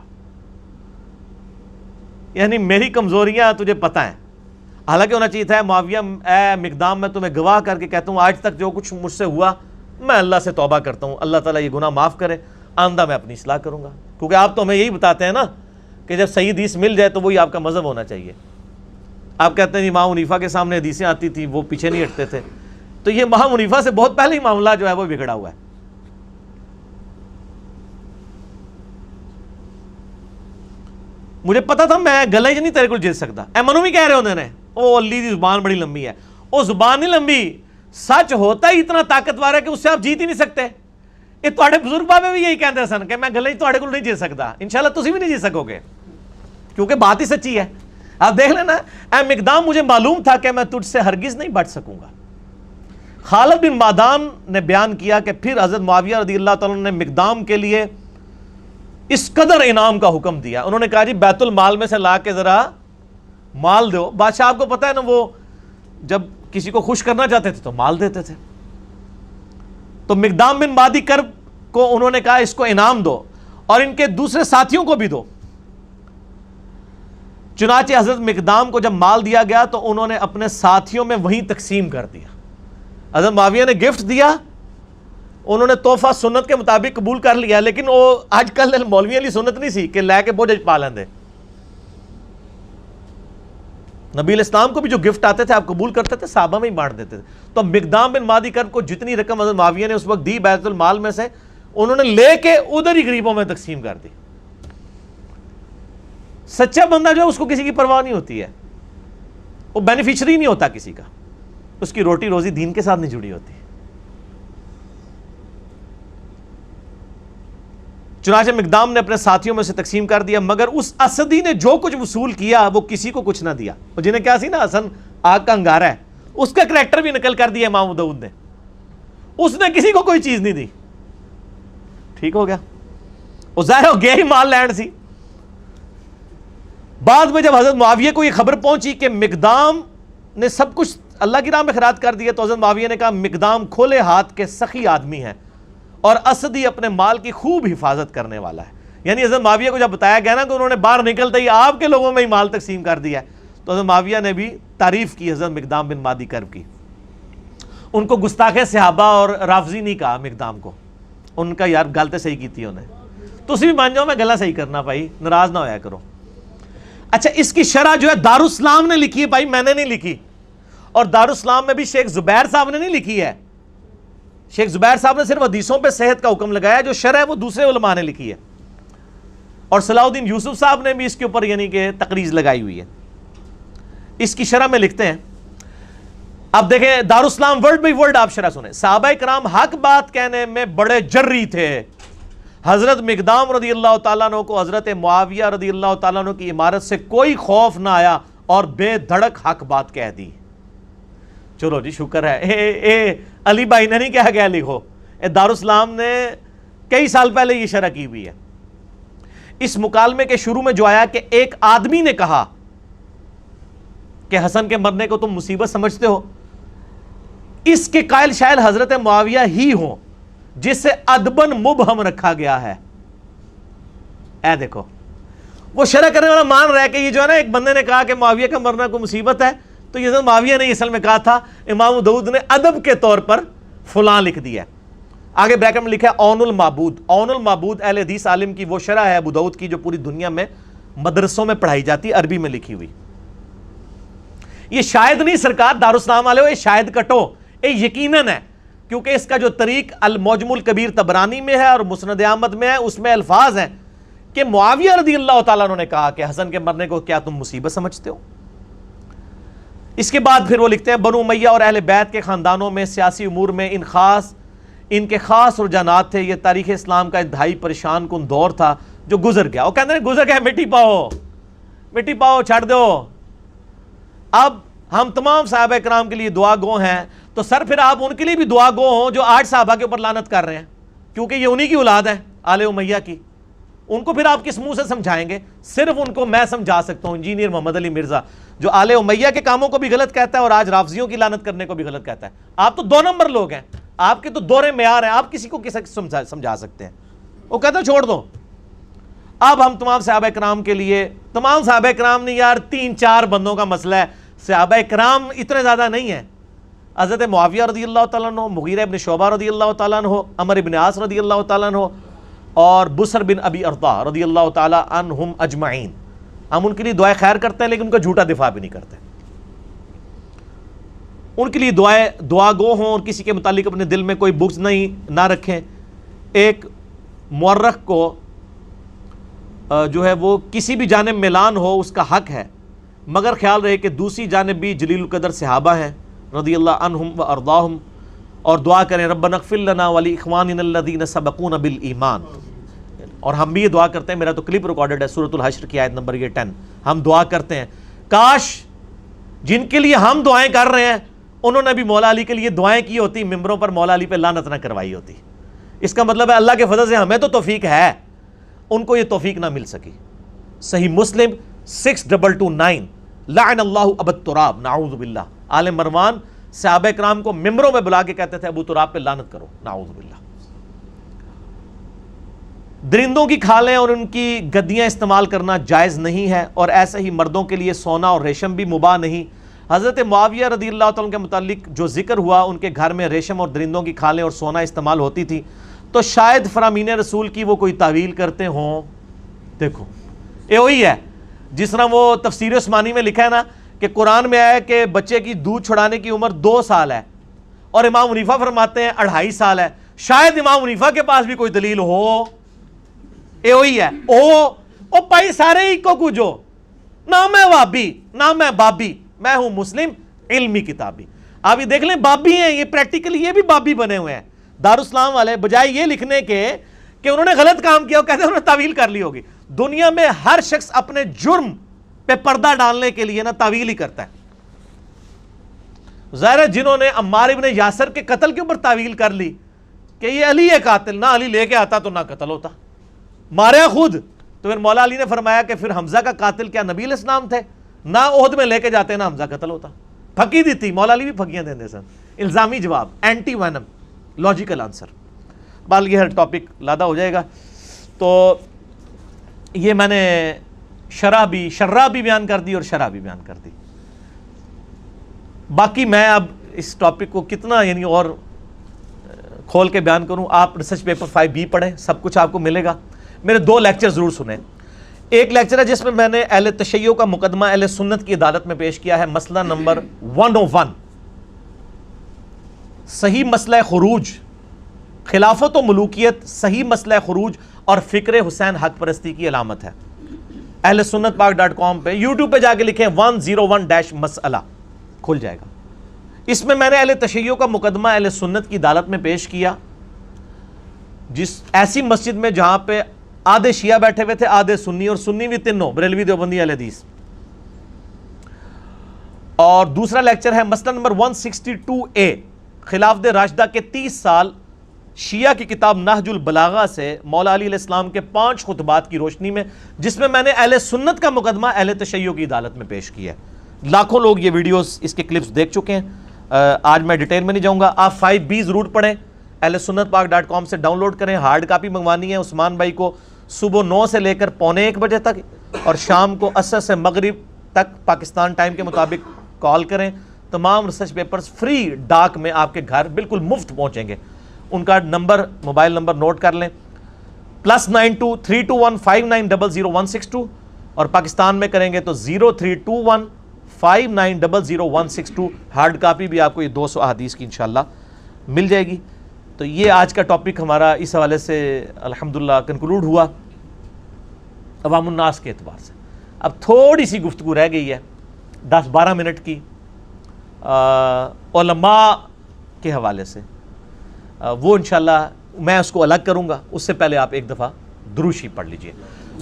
یعنی میری کمزوریاں تجھے پتہ ہیں۔ حالانکہ ہونا چاہیے تھا معاویہ اے مقدام میں تمہیں گواہ کر کے کہتا ہوں آج تک جو کچھ مجھ سے ہوا میں اللہ سے توبہ کرتا ہوں، اللہ تعالیٰ یہ گناہ معاف کرے، آئندہ میں اپنی اصلاح کروں گا۔ کیونکہ آپ تو ہمیں یہی بتاتے ہیں نا کہ جب صحیح حدیث مل جائے تو وہی آپ کا مذہب ہونا چاہیے۔ آپ کہتے ہیں امام حنیفہ کے سامنے حدیثیں آتی تھی وہ پیچھے نہیں ہٹتے تھے، تو یہ امام حنیفہ سے بہت پہلے ہی معاملہ جو ہے وہ بگڑا ہوا ہے۔ مجھے پتا تھا میں گلے نہیں تیرے کو جیت سکتا، اے منو بھی کہہ رہے ہوندے نے او علی دی زبان بڑی لمبی ہے، او زبان نہیں لمبی، سچ ہوتا ہی اتنا طاقتور ہے کہ اس سے آپ جیت ہی نہیں سکتے۔ یہ تواڈے بزرگ بابے بھی یہی کہندے سن کہ میں گلے تواڈے کو نہیں جیت سکتا، انشاءاللہ تسی بھی نہیں جیت سکو گے کیونکہ بات ہی سچی ہے۔ آپ دیکھ لینا اے مقدام مجھے معلوم تھا کہ میں تجھ سے ہرگز نہیں بچ سکوں گا۔ خالد بن معدان نے بیان کیا کہ پھر حضرت معاویہ رضی اللہ تعالیٰ نے مقدام کے لیے اس قدر انعام کا حکم دیا، انہوں نے کہا جی بیت المال میں سے لا کے ذرا مال دو۔ بادشاہ آپ کو پتہ ہے نا وہ جب کسی کو خوش کرنا چاہتے تھے تو مال دیتے تھے، تو مقدام بن مادی کرب کو انہوں نے کہا اس کو انعام دو اور ان کے دوسرے ساتھیوں کو بھی دو۔ چنانچہ حضرت مقدام کو جب مال دیا گیا تو انہوں نے اپنے ساتھیوں میں وہیں تقسیم کر دیا۔ حضرت معاویہ نے گفٹ دیا، انہوں نے تحفہ سنت کے مطابق قبول کر لیا، لیکن وہ آج کل مولوی علی سنت نہیں سی کہ لے کے بوجھ پا لیندے۔ نبی علیہ السلام کو بھی جو گفٹ آتے تھے آپ قبول کرتے تھے، صحابہ میں ہی بانٹ دیتے تھے۔ تو مقدام بن مادی کرب کو جتنی رقم حضرت معاویہ نے اس وقت دی بیت المال میں سے، انہوں نے لے کے ادھر ہی غریبوں میں تقسیم کر دی۔ سچا بندہ جو ہے اس کو کسی کی پرواہ نہیں ہوتی ہے، وہ بینیفیشری نہیں ہوتا کسی کا، اس کی روٹی روزی دین کے ساتھ نہیں جڑی ہوتی۔ چنانچہ مقدام نے اپنے ساتھیوں میں سے تقسیم کر دیا، مگر اس اسدی نے جو کچھ وصول کیا وہ کسی کو کچھ نہ دیا. اور جنہیں کیا سی نا حسن آگ کا انگارہ ہے، اس کا کریکٹر بھی نقل کر دیا امام ابو داؤد نے. اس نے کسی کو کوئی چیز نہیں دی. ٹھیک ہو گیا، وہ ظاہر ہو گیا ہی مال لینڈ سی. بعد میں جب حضرت معاویہ کو یہ خبر پہنچی کہ مقدام نے سب کچھ اللہ کی راہ میں خیرات کر دیا، تو حضرت معاویہ نے کہا مقدام کھلے ہاتھ کے سخی آدمی ہیں اور اسدی اپنے مال کی خوب حفاظت کرنے والا ہے. یعنی حضرت معاویہ کو جب بتایا گیا نا کہ انہوں نے باہر نکلتے ہی آپ کے لوگوں میں ہی مال تقسیم کر دیا ہے، تو حضرت معاویہ نے بھی تعریف کی حضرت مقدام بن مادی کرب کی. ان کو گستاخ صحابہ اور رافضی نہیں کہا مقدام کو. ان کا یار گل تو صحیح کی تھی انہیں. تو اسی بھی مان جاؤ میں گلا صحیح کرنا بھائی، ناراض نہ ہویا کرو. اچھا اس کی شرح جو ہے دارالاسلام نے لکھی ہے بھائی، میں نے نہیں لکھی. اور دارالاسلام میں بھی شیخ زبیر صاحب نے نہیں لکھی ہے. شیخ زبیر صاحب نے صرف حدیثوں پہ صحت کا حکم لگایا، جو شرح ہے وہ دوسرے علماء نے لکھی ہے. اور صلاح الدین یوسف صاحب نے بھی اس کے اوپر یعنی کہ تقریض لگائی ہوئی ہے. اس کی شرح میں لکھتے ہیں، اب دیکھیں دارالاسلام ورڈ بائی ورڈ آپ شرح سنیں. صحابہ کرام حق بات کہنے میں بڑے جری تھے. حضرت مقدام رضی اللہ تعالیٰ عنہ کو حضرت معاویہ رضی اللہ تعالیٰ عنہ کی عمارت سے کوئی خوف نہ آیا اور بے دھڑک حق بات کہہ دی. چلو جی شکر ہے. اے علی بھائی نے نہیں کہا گیا لکھو، دارالاسلام نے کئی سال پہلے یہ شرح کی ہوئی ہے. اس مکالمے کے شروع میں جو آیا کہ ایک آدمی نے کہا کہ حسن کے مرنے کو تم مصیبت سمجھتے ہو، اس کے قائل شاید حضرت معاویہ ہی ہوں جس سے ادبن مبہم رکھا گیا ہے. اے دیکھو وہ شرح کرنے والا مان رہا ہے کہ یہ جو ہے نا ایک بندے نے کہا کہ معاویہ کا مرنا کو مصیبت ہے، تو یہ حضرت معاویہ نے اصل میں کہا تھا، امام داؤد نے ادب کے طور پر فلاں لکھ دیا. آگے بریکٹ میں لکھا ہے اون المعبود. اون المعبود اہل حدیث عالم کی وہ شرح ہے ابو داؤد کی جو پوری دنیا میں مدرسوں میں پڑھائی جاتی، عربی میں لکھی ہوئی. یہ شاید نہیں سرکار دارالاسلام والے ہو، یہ شاید کٹو، یہ یقیناً ہے، کیونکہ اس کا جو طریق المعجم الکبیر طبرانی میں ہے اور مسند احمد میں ہے، اس میں الفاظ ہیں کہ معاویہ رضی اللہ تعالیٰ عنہ نے کہا کہ حسن کے مرنے کو کیا تم مصیبت سمجھتے ہو. اس کے بعد پھر وہ لکھتے ہیں بنو امیہ اور اہل بیت کے خاندانوں میں سیاسی امور میں ان کے خاص رجحانات تھے. یہ تاریخ اسلام کا انتہائی پریشان کن دور تھا جو گزر گیا. وہ کہتے ہیں گزر گیا، مٹی پاؤ چھاڑ دو. اب ہم تمام صحابہ کرام کے لیے دعا گو ہیں، تو سر پھر آپ ان کے لیے بھی دعا گو ہوں جو 8 صحابہ کے اوپر لعنت کر رہے ہیں، کیونکہ یہ انہی کی اولاد ہے آل امیہ کی. ان کو پھر آپ کس منہ سے سمجھائیں گے؟ صرف ان کو میں سمجھا سکتا ہوں، انجینئر محمد علی مرزا، جو آل امیہ کے کاموں کو بھی غلط کہتا ہے اور آج رافضیوں کی لعنت کرنے کو بھی غلط کہتا ہے. آپ تو 2 نمبر لوگ ہیں، آپ کے تو دورے معیار ہیں، آپ کسی کو سمجھا سکتے ہیں؟ وہ کہتا ہے چھوڑ دو. اب ہم تمام صحابہ کرام کے لیے، تمام صحابہ کرام نہیں یار، 3-4 بندوں کا مسئلہ ہے. صحابہ کرام اتنے زیادہ نہیں ہیں. حضرت معاویہ رضی اللہ تعالیٰ عنہ، مغیرہ ابن شعبہ رضی اللہ تعالیٰ عنہ، عمر ابن عاص رضی اللہ تعالیٰ عنہ، اور بسر بن ابی ارطا رضی اللہ تعالیٰ عنہم اجمعین. ہم ان کے لیے دعائیں خیر کرتے ہیں لیکن ان کا جھوٹا دفاع بھی نہیں کرتے. ان کے لیے دعا گو ہوں اور کسی کے متعلق اپنے دل میں کوئی بغض نہ رکھیں. ایک مورخ کو جو ہے وہ کسی بھی جانب میلان ہو اس کا حق ہے، مگر خیال رہے کہ دوسری جانب بھی جلیل القدر صحابہ ہیں رضی اللہ عنہم و ارضاہم، اور دعا کریں ربنا اغفر لنا ولاخواننا الذین سبقونا بالایمان. اور ہم بھی یہ دعا کرتے ہیں، میرا تو کلپ ریکارڈڈ ہے سورۃ الحشر کی آیت نمبر 10. ہم دعا کرتے ہیں کاش جن کے لیے ہم دعائیں کر رہے ہیں انہوں نے بھی مولا علی کے لیے دعائیں کی ہوتی، ممبروں پر مولا علی پہ لعنت نہ کروائی ہوتی. اس کا مطلب ہے اللہ کے فضل سے ہمیں تو توفیق ہے، ان کو یہ توفیق نہ مل سکی. صحیح مسلم 6229 لعن اللہ ابا التراب نعوذ باللہ. آل مروان صحابہ کرام کو ممبروں میں بلا کے کہتے تھے ابو تراب پہ لعنت کرو، نعوذ باللہ. درندوں کی کھالیں اور ان کی گدیاں استعمال کرنا جائز نہیں ہے، اور ایسے ہی مردوں کے لیے سونا اور ریشم بھی مباح نہیں. حضرت معاویہ رضی اللہ تعالیٰ کے متعلق جو ذکر ہوا، ان کے گھر میں ریشم اور درندوں کی کھالیں اور سونا استعمال ہوتی تھی، تو شاید فرامین رسول کی وہ کوئی تعویل کرتے ہوں. دیکھو یہ وہی ہے جس طرح وہ تفسیر عثمانی میں لکھا ہے نا کہ قرآن میں آیا کہ بچے کی دودھ چھڑانے کی عمر 2 سال ہے، اور امام حنیفہ فرماتے ہیں 2.5 سال ہے. شاید امام حنیفہ کے پاس بھی کوئی دلیل ہو. یہ وہی ہے او پائی سارے ہی کو کچھو، نہ میں وابی نہ میں بابی، میں ہوں مسلم علمی کتابی. آپ یہ دیکھ لیں بابی ہیں، یہ پریکٹیکلی یہ بھی بابی بنے ہوئے ہیں. دارالاسلام والے بجائے یہ لکھنے کے کہ انہوں نے غلط کام کیا، وہ کہتے ہیں انہوں نے تعویل کر لی ہوگی. دنیا میں ہر شخص اپنے جرم پہ پردہ ڈالنے کے لیے نا تعویل ہی کرتا ہے. ظاہر ہے جنہوں نے عمار ابن یاسر کے قتل کے اوپر تعویل کر لی کہ یہ علی ہے قاتل، نہ علی لے کے آتا تو نہ قتل ہوتا، ماریا خود. تو پھر مولا علی نے فرمایا کہ پھر حمزہ کا قاتل کیا نبی علیہ السلام تھے؟ نہ عہد میں لے کے جاتے نہ حمزہ قتل ہوتا. پھکی دی تھی، مولا علی بھی پھکیاں دیندے سن. الزامی جواب، اینٹی وینم، لاجیکل آنسر. بال یہ ہر ٹاپک لادا ہو جائے گا. تو یہ میں نے شرح بھی بیان کر دی اور شرح بھی بیان کر دی. باقی میں اب اس ٹاپک کو کتنا یعنی اور کھول کے بیان کروں. آپ ریسرچ پیپر 5B پڑھیں، سب کچھ آپ کو ملے گا. میرے 2 لیکچر ضرور سنیں. ایک لیکچر ہے جس میں میں نے اہل تشیع کا مقدمہ اہل سنت کی عدالت میں پیش کیا ہے، مسئلہ نمبر 101، صحیح مسئلہ خروج، خلافت و ملوکیت صحیح مسئلہ خروج اور فکر حسین حق پرستی کی علامت ہے. اہل سنت پاک.com پہ یوٹیوب پہ جا کے لکھیں 101 مسئلہ، کھل جائے گا. اس میں نے اہل تشیع کا مقدمہ اہل سنت کی عدالت میں پیش کیا، جس ایسی مسجد میں جہاں پہ آدھے شیعہ بیٹھے ہوئے تھے، آدھے سنی، اور سنی بھی تینوں بریلوی دیوبندی اہل حدیث. اور دوسرا لیکچر ہے مسئلہ نمبر 162A، خلافت راشدہ کے 30 سال، شیعہ کی کتاب نہج البلاغہ سے مولا علی علیہ السلام کے 5 خطبات کی روشنی میں، جس میں میں نے اہل سنت کا مقدمہ اہل تشیع کی عدالت میں پیش کیا ہے. لاکھوں لوگ یہ ویڈیوز، اس کے کلپس دیکھ چکے ہیں. آج میں ڈیٹیل میں نہیں جاؤں گا. آپ 5B ضرور پڑھیں، اہل سنت پاک.com سے ڈاؤن لوڈ کریں. ہارڈ کاپی منگوانی ہے عثمان بھائی کو صبح 9 سے لے کر 12:45 بجے تک، اور شام کو عصر سے مغرب تک پاکستان ٹائم کے مطابق کال کریں. تمام ریسرچ پیپرز فری ڈاک میں آپ کے گھر بالکل مفت پہنچیں گے. ان کا نمبر، موبائل نمبر نوٹ کر لیں، +92 321 5900 162، اور پاکستان میں کریں گے تو 0321 5900 162. ہارڈ کاپی بھی آپ کو یہ 200 احادیث کی انشاءاللہ مل جائے گی. تو یہ آج کا ٹاپک ہمارا اس حوالے سے الحمدللہ کنکلوڈ ہوا عوام الناس کے اعتبار سے. اب تھوڑی سی گفتگو رہ گئی ہے 10-12 منٹ کی علماء کے حوالے سے. وہ انشاءاللہ میں اس کو الگ کروں گا. اس سے پہلے آپ ایک دفعہ درود شریف پڑھ لیجئے.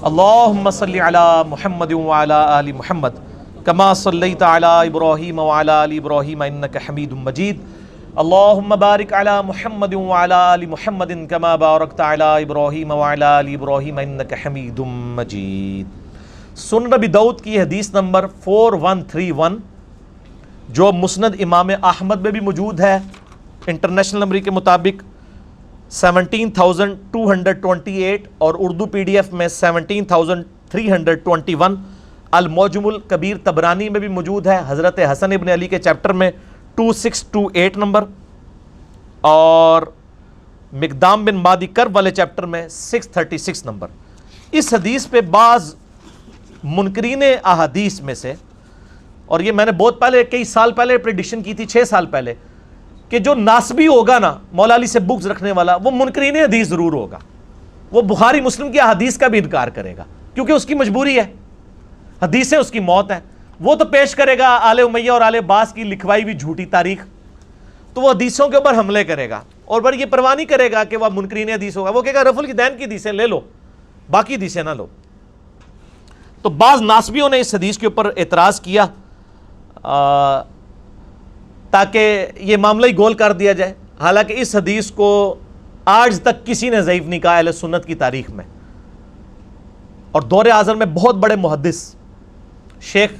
اللہم صلی علی محمد وعلی آل محمد کما صلیت علی ابراہیم وعلی آل ابراہیم انک حمید مجید. اللہم بارک علی محمد وعلی آل محمد کما بارکت علی ابراہیم وعلی آل ابراہیم انک حمید مجید. سنن نبی داؤد کی حدیث نمبر 4131 جو مسند امام احمد میں بھی موجود ہے، انٹرنیشنل نمبر کے مطابق 17,228، اور اردو PDF میں 17,321. المعجم الکبیر طبرانی میں بھی موجود ہے، حضرت حسن ابن علی کے چیپٹر میں 2628 نمبر، اور مقدام بن مادی کرب والے چیپٹر میں 636 نمبر. اس حدیث پہ بعض منکرین احادیث میں سے، اور یہ میں نے بہت پہلے کئی سال پہلے پریڈکشن کی تھی، 6 سال پہلے، کہ جو ناسبی ہوگا نا مولا علی سے بغض رکھنے والا، وہ منکرین حدیث ضرور ہوگا. وہ بخاری مسلم کی احادیث کا بھی انکار کرے گا کیونکہ اس کی مجبوری ہے، حدیثیں اس کی موت ہیں. وہ تو پیش کرے گا آل امیہ اور آل عباس کی لکھوائی ہوئی جھوٹی تاریخ، تو وہ حدیثوں کے اوپر حملے کرے گا اور بڑی یہ پرواہ نہیں کرے گا کہ وہ منکرین حدیث ہوگا. وہ کہے گا رفع الدین کی حدیثیں لے لو، باقی حدیثیں نہ لو. تو بعض ناسبیوں نے اس حدیث کے اوپر اعتراض کیا تاکہ یہ معاملہ ہی گول کر دیا جائے. حالانکہ اس حدیث کو آج تک کسی نے ضعیف نہیں کہا اہل سنت کی تاریخ میں. اور دور اعظم میں بہت بڑے محدث شیخ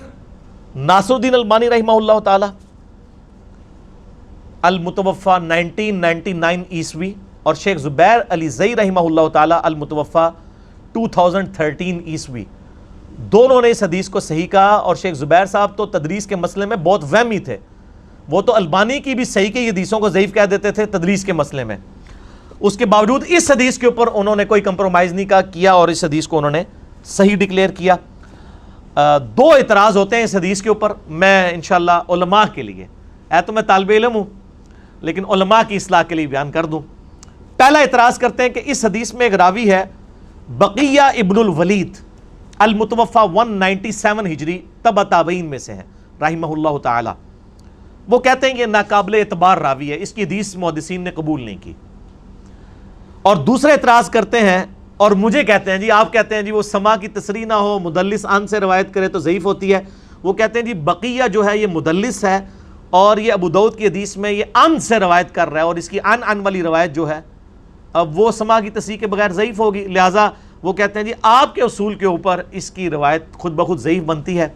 ناصر الدین البانی رحمہ اللہ تعالی المتوفا 1999 عیسوی، اور شیخ زبیر علی زئی رحمہ اللہ تعالی المتوفا 2013 عیسوی، دونوں نے اس حدیث کو صحیح کہا. اور شیخ زبیر صاحب تو تدریس کے مسئلے میں بہت وہمی تھے، وہ تو البانی کی بھی صحیح کی حدیثوں کو ضعیف کہہ دیتے تھے تدریس کے مسئلے میں. اس کے باوجود اس حدیث کے اوپر انہوں نے کوئی کمپرومائز نہیں کیا اور اس حدیث کو انہوں نے صحیح ڈکلیئر کیا. 2 اعتراض ہوتے ہیں اس حدیث کے اوپر. میں انشاءاللہ علماء کے لیے، تو میں طالب علم ہوں لیکن علماء کی اصلاح کے لیے بیان کر دوں. پہلا اعتراض کرتے ہیں کہ اس حدیث میں ایک راوی ہے بقیہ ابن الولید المتوفا 197 ہجری تبع تابعین میں سے ہیں رحمہ اللہ تعالی. وہ کہتے ہیں کہ ناقابل اعتبار راوی ہے، اس کی حدیث محدثین نے قبول نہیں کی. اور دوسرا اعتراض کرتے ہیں اور مجھے کہتے ہیں جی، آپ کہتے ہیں جی وہ سما کی تصریح نہ ہو، مدلس ان سے روایت کرے تو ضعیف ہوتی ہے. وہ کہتے ہیں جی بقیہ جو ہے یہ مدلس ہے اور یہ ابو داؤد کی حدیث میں یہ ان سے روایت کر رہا ہے اور اس کی ان والی روایت جو ہے اب وہ سما کی تصریح کے بغیر ضعیف ہوگی. لہٰذا وہ کہتے ہیں جی آپ کے اصول کے اوپر اس کی روایت خود بخود ضعیف بنتی ہے.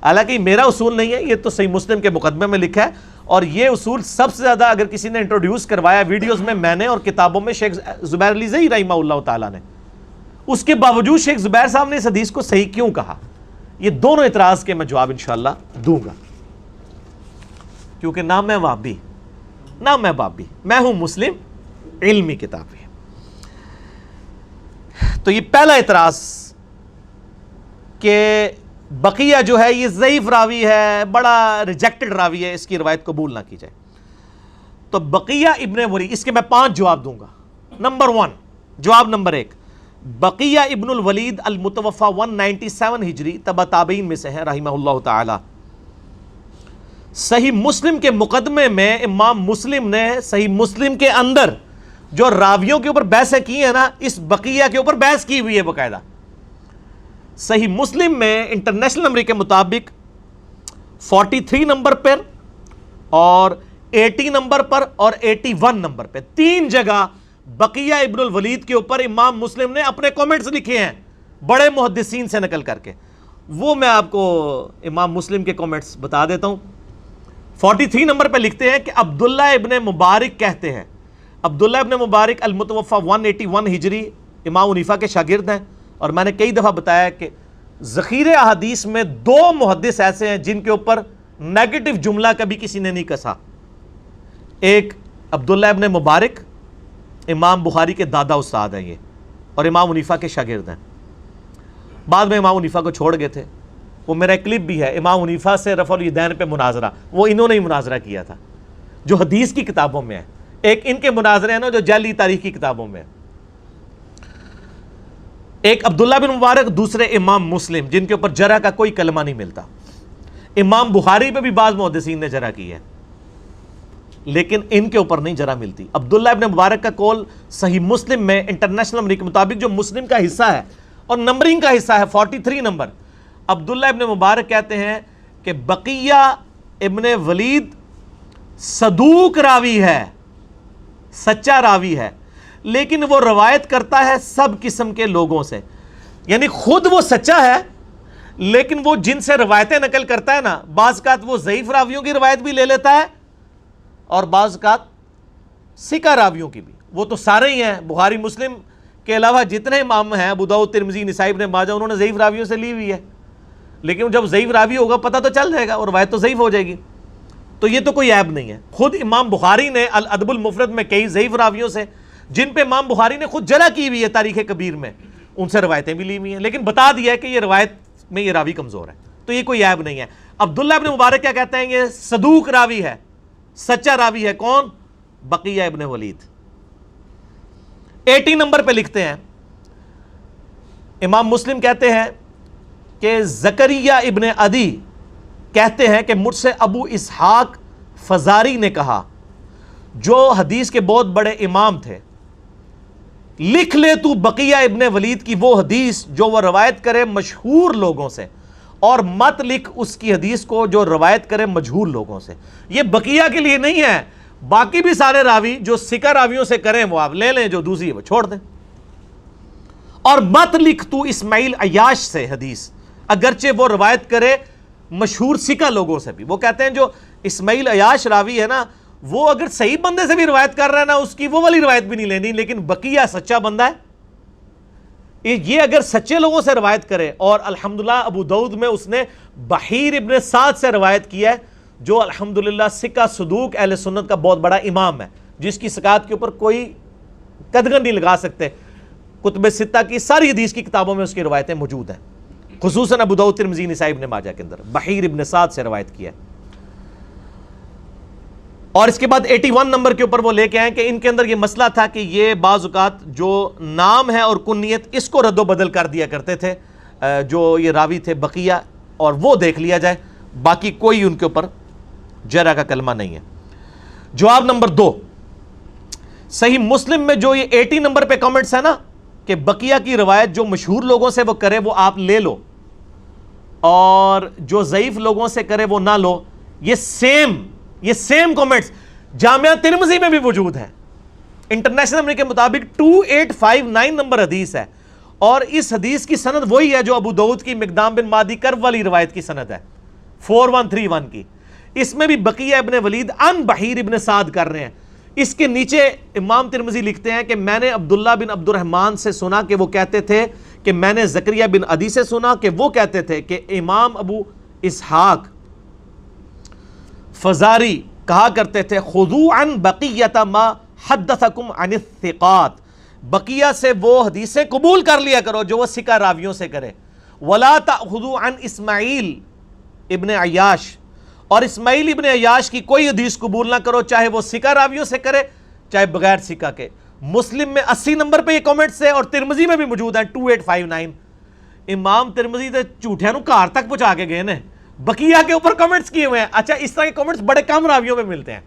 حالانکہ میرا اصول نہیں ہے، یہ تو صحیح مسلم کے مقدمے میں لکھا ہے، اور یہ اصول سب سے زیادہ اگر کسی نے انٹروڈیوس کروایا ویڈیوز میں نے اور کتابوں میں شیخ زبیر علی زئی رحمہ اللہ تعالیٰ نے. اس کے باوجود شیخ زبیر صاحب نے اس حدیث کو صحیح کیوں کہا؟ یہ دونوں اعتراض کے میں جواب انشاءاللہ دوں گا، کیونکہ نہ میں وہابی نہ میں بابی، میں ہوں مسلم علمی کتاب ہے. تو یہ پہلا اعتراض کہ بقیہ جو ہے یہ ضعیف راوی ہے، بڑا ریجیکٹڈ راوی ہے، اس کی روایت قبول نہ کی جائے. تو بقیہ ابن ولید، اس کے میں 5 جواب دوں گا. نمبر 1، جواب نمبر 1، بقیہ ابن الولید المتوفى 197 ہجری تبع تابعین میں سے ہیں رحمہ اللہ تعالی. صحیح مسلم کے مقدمے میں امام مسلم نے صحیح مسلم کے اندر جو راویوں کے اوپر بحثیں کی ہیں نا، اس بقیہ کے اوپر بحث کی ہوئی ہے باقاعدہ. صحیح مسلم میں انٹرنیشنل نمبر کے مطابق 43 نمبر پر اور 80 نمبر پر اور 81 نمبر پہ 3 جگہ بقیہ ابن الولید کے اوپر امام مسلم نے اپنے کومنٹس لکھے ہیں بڑے محدثین سے نقل کر کے. وہ میں آپ کو امام مسلم کے کومنٹس بتا دیتا ہوں. 43 نمبر پہ لکھتے ہیں کہ عبداللہ ابن مبارک کہتے ہیں، عبداللہ ابن مبارک المتوفى 181 ہجری امام حنیفہ کے شاگرد ہیں. اور میں نے کئی دفعہ بتایا کہ ذخیرے احادیث میں 2 محدث ایسے ہیں جن کے اوپر نیگیٹو جملہ کبھی کسی نے نہیں کسا. ایک عبداللہ ابن مبارک، امام بخاری کے دادا استاد ہیں یہ، اور امام حنیفہ کے شاگرد ہیں. بعد میں امام حنیفہ کو چھوڑ گئے تھے. وہ میرا ایک کلپ بھی ہے امام حنیفہ سے رفع الیدین پہ مناظرہ، وہ انہوں نے ہی مناظرہ کیا تھا جو حدیث کی کتابوں میں ہے. ایک ان کے مناظرے ہیں نا جو جعلی تاریخ کی کتابوں میں ہے. ایک عبداللہ بن مبارک، دوسرے امام مسلم جن کے اوپر جرح کا کوئی کلمہ نہیں ملتا. امام بخاری پہ بھی بعض محدثین نے جرح کی ہے لیکن ان کے اوپر نہیں جرح ملتی. عبداللہ ابن مبارک کا قول صحیح مسلم میں انٹرنیشنل نمبر کے مطابق جو مسلم کا حصہ ہے اور نمبرنگ کا حصہ ہے 43 نمبر، عبداللہ ابن مبارک کہتے ہیں کہ بقیہ ابن ولید صدوق راوی ہے، سچا راوی ہے، لیکن وہ روایت کرتا ہے سب قسم کے لوگوں سے. یعنی خود وہ سچا ہے لیکن وہ جن سے روایتیں نقل کرتا ہے نا، بعض اوقات وہ ضعیف راویوں کی روایت بھی لے لیتا ہے اور بعض اوقات ثقہ راویوں کی بھی. وہ تو سارے ہی ہیں، بخاری مسلم کے علاوہ جتنے امام ہیں، ابو داؤد، ترمذی، نسائی، ابن ماجہ، انہوں نے ضعیف راویوں سے لی ہوئی ہے. لیکن جب ضعیف راوی ہوگا پتہ تو چل جائے گا اور روایت تو ضعیف ہو جائے گی. تو یہ تو کوئی عیب نہیں ہے. خود امام بخاری نے الادب المفرد میں کئی ضعیف راویوں سے جن پہ امام بخاری نے خود جرح کی ہوئی ہے تاریخ کبیر میں، ان سے روایتیں بھی لی ہوئی ہیں، لیکن بتا دیا ہے کہ یہ روایت میں یہ راوی کمزور ہے. تو یہ کوئی عیب نہیں ہے. عبداللہ ابن مبارک کیا کہتے ہیں؟ یہ صدوق راوی ہے، سچا راوی ہے. کون؟ بقیہ ابن ولید. 80 نمبر پہ لکھتے ہیں امام مسلم کہتے ہیں کہ زکریہ ابن عدی کہتے ہیں کہ مجھ سے ابو اسحاق فزاری نے کہا، جو حدیث کے بہت بڑے امام تھے، لکھ لے تو بقیہ ابن ولید کی وہ حدیث جو وہ روایت کرے مشہور لوگوں سے، اور مت لکھ اس کی حدیث کو جو روایت کرے مجہول لوگوں سے. یہ بقیہ کے لیے نہیں ہے، باقی بھی سارے راوی جو ثقہ راویوں سے کریں وہ آپ لے لیں، جو دوسری وہ چھوڑ دیں. اور مت لکھ تو اسماعیل عیاش سے حدیث، اگرچہ وہ روایت کرے مشہور ثقہ لوگوں سے بھی. وہ کہتے ہیں جو اسماعیل عیاش راوی ہے نا، وہ اگر صحیح بندے سے بھی روایت کر رہا ہے نا، اس کی وہ والی روایت بھی نہیں لینی، لیکن بقیہ سچا بندہ ہے، یہ اگر سچے لوگوں سے روایت کرے. اور الحمدللہ ابو داؤد میں اس نے بحیر ابن سعد سے روایت کی ہے، جو الحمدللہ ثقہ صدوق اہل سنت کا بہت بڑا امام ہے، جس کی ثقات کے اوپر کوئی قدغن نہیں لگا سکتے. کتب ستہ کی ساری حدیث کی کتابوں میں اس کی روایتیں موجود ہیں، خصوصاً ابو داؤد، ترمذی، نسائی، ابن ماجہ کے اندر بحیر ابن سعد سے روایت کی ہے. اور اس کے بعد 81 نمبر کے اوپر وہ لے کے آئیں کہ ان کے اندر یہ مسئلہ تھا کہ یہ بعض اوقات جو نام ہے اور کنیت اس کو رد و بدل کر دیا کرتے تھے جو یہ راوی تھے بقیہ، اور وہ دیکھ لیا جائے، باقی کوئی ان کے اوپر جرح کا کلمہ نہیں ہے. جواب نمبر 2، صحیح مسلم میں جو یہ 80 نمبر پہ کامنٹس ہے نا کہ بقیہ کی روایت جو مشہور لوگوں سے وہ کرے وہ آپ لے لو اور جو ضعیف لوگوں سے کرے وہ نہ لو، یہ سیم کامنٹس جامعہ ترمذی میں بھی موجود ہیں۔ انٹرنیشنل نمبر کے مطابق 2859 نمبر حدیث ہے، اور اس حدیث کی سند وہی ہے جو ابو داؤد کی مقدام بن معدی کرب والی روایت کی سند ہے 4131 کی۔ اس میں بھی بقیہ ابن ولید عن بحیر ابن سعد کر رہے ہیں۔ اس کے نیچے امام ترمذی لکھتے ہیں کہ میں نے عبداللہ بن عبد الرحمن سے سنا کہ وہ کہتے تھے کہ میں نے زکریا بن عدی سے سنا کہ وہ کہتے تھے کہ امام ابو اسحاق فزاری کہا کرتے تھے خذوا عن بقیۃ ما حدثکم عن الثقات، بقیہ سے وہ حدیثیں قبول کر لیا کرو جو وہ ثقہ راویوں سے کرے، ولا تأخذوا عن اسماعیل ابن عیاش، اور اسماعیل ابن عیاش کی کوئی حدیث قبول نہ کرو چاہے وہ ثقہ راویوں سے کرے چاہے بغیر ثقہ کے۔ مسلم میں 80 نمبر پہ یہ کامنٹس ہے اور ترمذی میں بھی موجود ہیں 2859۔ امام ترمذی تو جھوٹیاں نو کار تک پہنچا کے گئے نے، بقیہ کے اوپر کامنٹس کیے ہوئے ہیں۔ اچھا اس طرح کے کامنٹس بڑے کم راویوں میں ملتے ہیں،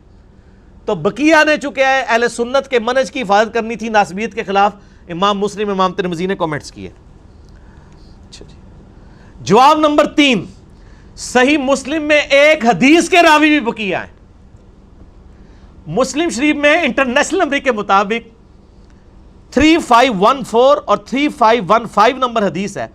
تو بقیہ نے چونکہ اہل سنت کے منہج کی حفاظت کرنی تھی ناسبیت کے خلاف، امام مسلم امام ترمذی نے کامنٹس کیے۔ اچھا جی، جواب نمبر 3، صحیح مسلم میں ایک حدیث کے راوی بھی بقیہ ہیں۔ مسلم شریف میں انٹرنیشنل نمبر کے مطابق 3514 اور 3515 نمبر حدیث ہے،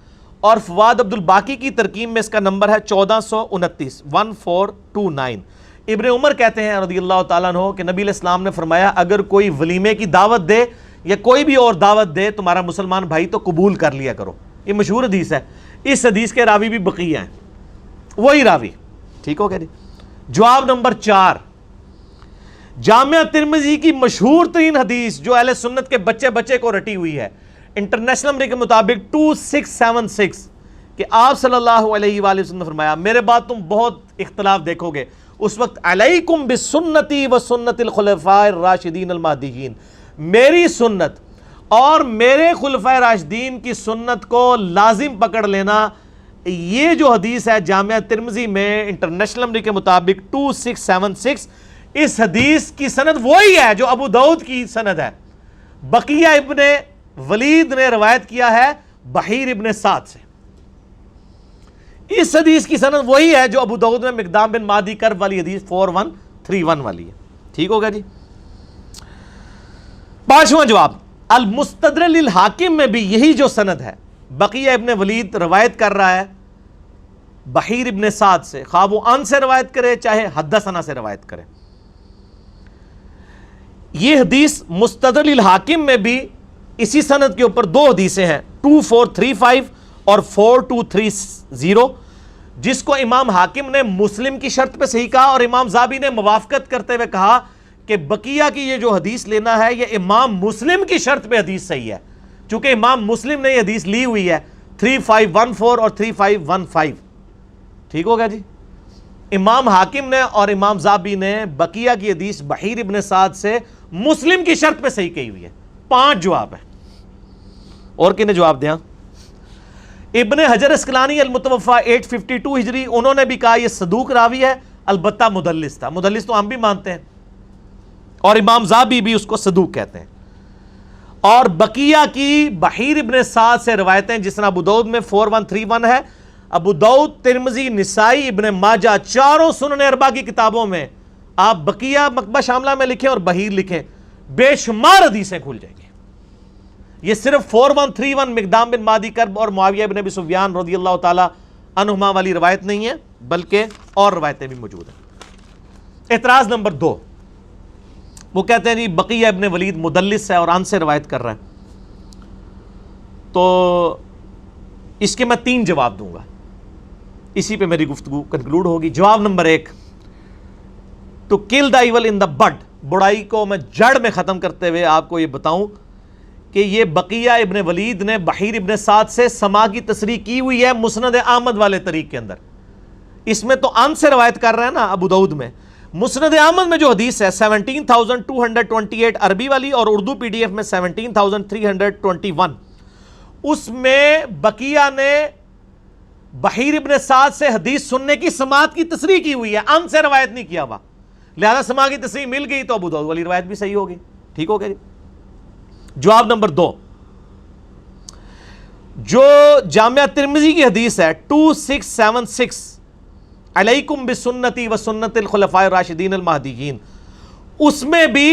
اور فواد عبد الباقی کی ترکیب میں اس کا نمبر ہے 1429 1429۔ ابن عمر کہتے ہیں رضی اللہ تعالیٰ عنہ کہ نبی علیہ السلام نے فرمایا اگر کوئی ولیمے کی دعوت دے یا کوئی بھی اور دعوت دے تمہارا مسلمان بھائی تو قبول کر لیا کرو۔ یہ مشہور حدیث ہے، اس حدیث کے راوی بھی بقیہ ہیں، وہی راوی۔ ٹھیک ہو گیا جی۔ جواب نمبر 4، جامعہ ترمذی کی مشہور ترین حدیث جو اہل سنت کے بچے بچے کو رٹی ہوئی ہے، انٹرنیشنل نمبر کے مطابق 2676، کہ آپ صلی اللہ علیہ وآلہ وسلم نے فرمایا میرے بعد تم بہت اختلاف دیکھو گے، اس وقت علیکم بسنتی و سنت الخلفاء الراشدین المہدیین، میری سنت اور میرے خلفاء راشدین کی سنت کو لازم پکڑ لینا۔ یہ جو حدیث ہے جامعہ ترمذی میں انٹرنیشنل نمبر کے مطابق 2676، اس حدیث کی سند وہی ہے جو ابو داؤد کی سند ہے، بقیہ ابن ولید نے روایت کیا ہے بحیر ابن سعد سے۔ اس حدیث کی سند وہی ہے جو ابو داؤد میں مقدام بن معدی کرب والی حدیث 4131 والی ہے۔ ٹھیک ہوگا جی۔ 5واں جواب، المستدرک للحاکم میں بھی یہی جو سند ہے، بقیہ ابن ولید روایت کر رہا ہے بحیر ابن سعد سے، خواہ وہ ان سے روایت کرے چاہے حدثنا سے روایت کرے۔ یہ حدیث مستدرک للحاکم میں بھی اسی سند کے اوپر 2 حدیثیں ہیں 2435 اور 4230، جس کو امام حاکم نے مسلم کی شرط پہ صحیح کہا اور امام ذابی نے موافقت کرتے ہوئے کہا کہ بقیہ کی یہ جو حدیث لینا ہے یہ امام مسلم کی شرط پہ حدیث صحیح ہے، چونکہ امام مسلم نے یہ حدیث لی ہوئی ہے 3514 اور 3515۔ ٹھیک ہوگا جی۔ امام حاکم نے اور امام ذابی نے بقیہ کی حدیث بحیر ابن سعد سے مسلم کی شرط پہ صحیح کہی ہوئی ہے۔ 5 جواب ہے، اور کنہیں جواب دیا؟ ابن حجر اسقلانی المتوفا 852 ہجری، انہوں نے بھی کہا یہ صدوق راوی ہے، البتہ مدلس تھا، مدلس تو ہم بھی مانتے ہیں، اور امام ذابی بھی اس کو صدوق کہتے ہیں۔ اور بقیہ کی بحیر ابن سعد سے روایتیں جس طرح ابو داؤد میں 4131 ہے، ابو داؤد، ترمذی، نسائی، ابن ماجہ، چاروں سنن اربعہ کی کتابوں میں آپ بقیہ مکتبہ شاملہ میں لکھیں اور بحیر لکھیں، بے شمار حدیثیں کھل جائیں گی۔ یہ صرف 4131 مقدام بن معدی کرب اور معاویہ بن ابی سفیان رضی اللہ تعالی عنہما والی روایت نہیں ہے، بلکہ اور روایتیں بھی موجود ہیں۔ اعتراض نمبر 2، وہ کہتے ہیں جی بقیہ ابن ولید مدلس ہے اور ان سے روایت کر رہا ہے، تو اس کے میں 3 جواب دوں گا، اسی پہ میری گفتگو کنکلوڈ ہوگی۔ جواب number 1، to kill the evil ان دا بڈ، برائی کو میں جڑ میں ختم کرتے ہوئے آپ کو یہ بتاؤں کہ یہ بقیہ ابن ولید نے بحیر ابن سعد سے سما کی تصریح کی ہوئی ہے مسند احمد والے طریق کے اندر، اس میں تو ان سے روایت کر رہا ہے نا ابو داؤد میں۔ مسند احمد میں جو حدیث ہے 17228 عربی والی اور اردو PDF میں 17321، اس میں بقیہ نے بحیر ابن سعد سے حدیث سننے کی سماعت کی تصریح کی ہوئی ہے، ان سے روایت نہیں کیا ہوا، لہذا سماع کی تصریح مل گئی تو ابو داؤد والی روایت بھی صحیح ہوگی۔ ٹھیک ہو گیا جی. جواب نمبر 2, جو جامعہ ترمذی کی حدیث ہے 2676 علیکم بسنتی و سنت الخلفاء الراشدین المہدیین, اس میں بھی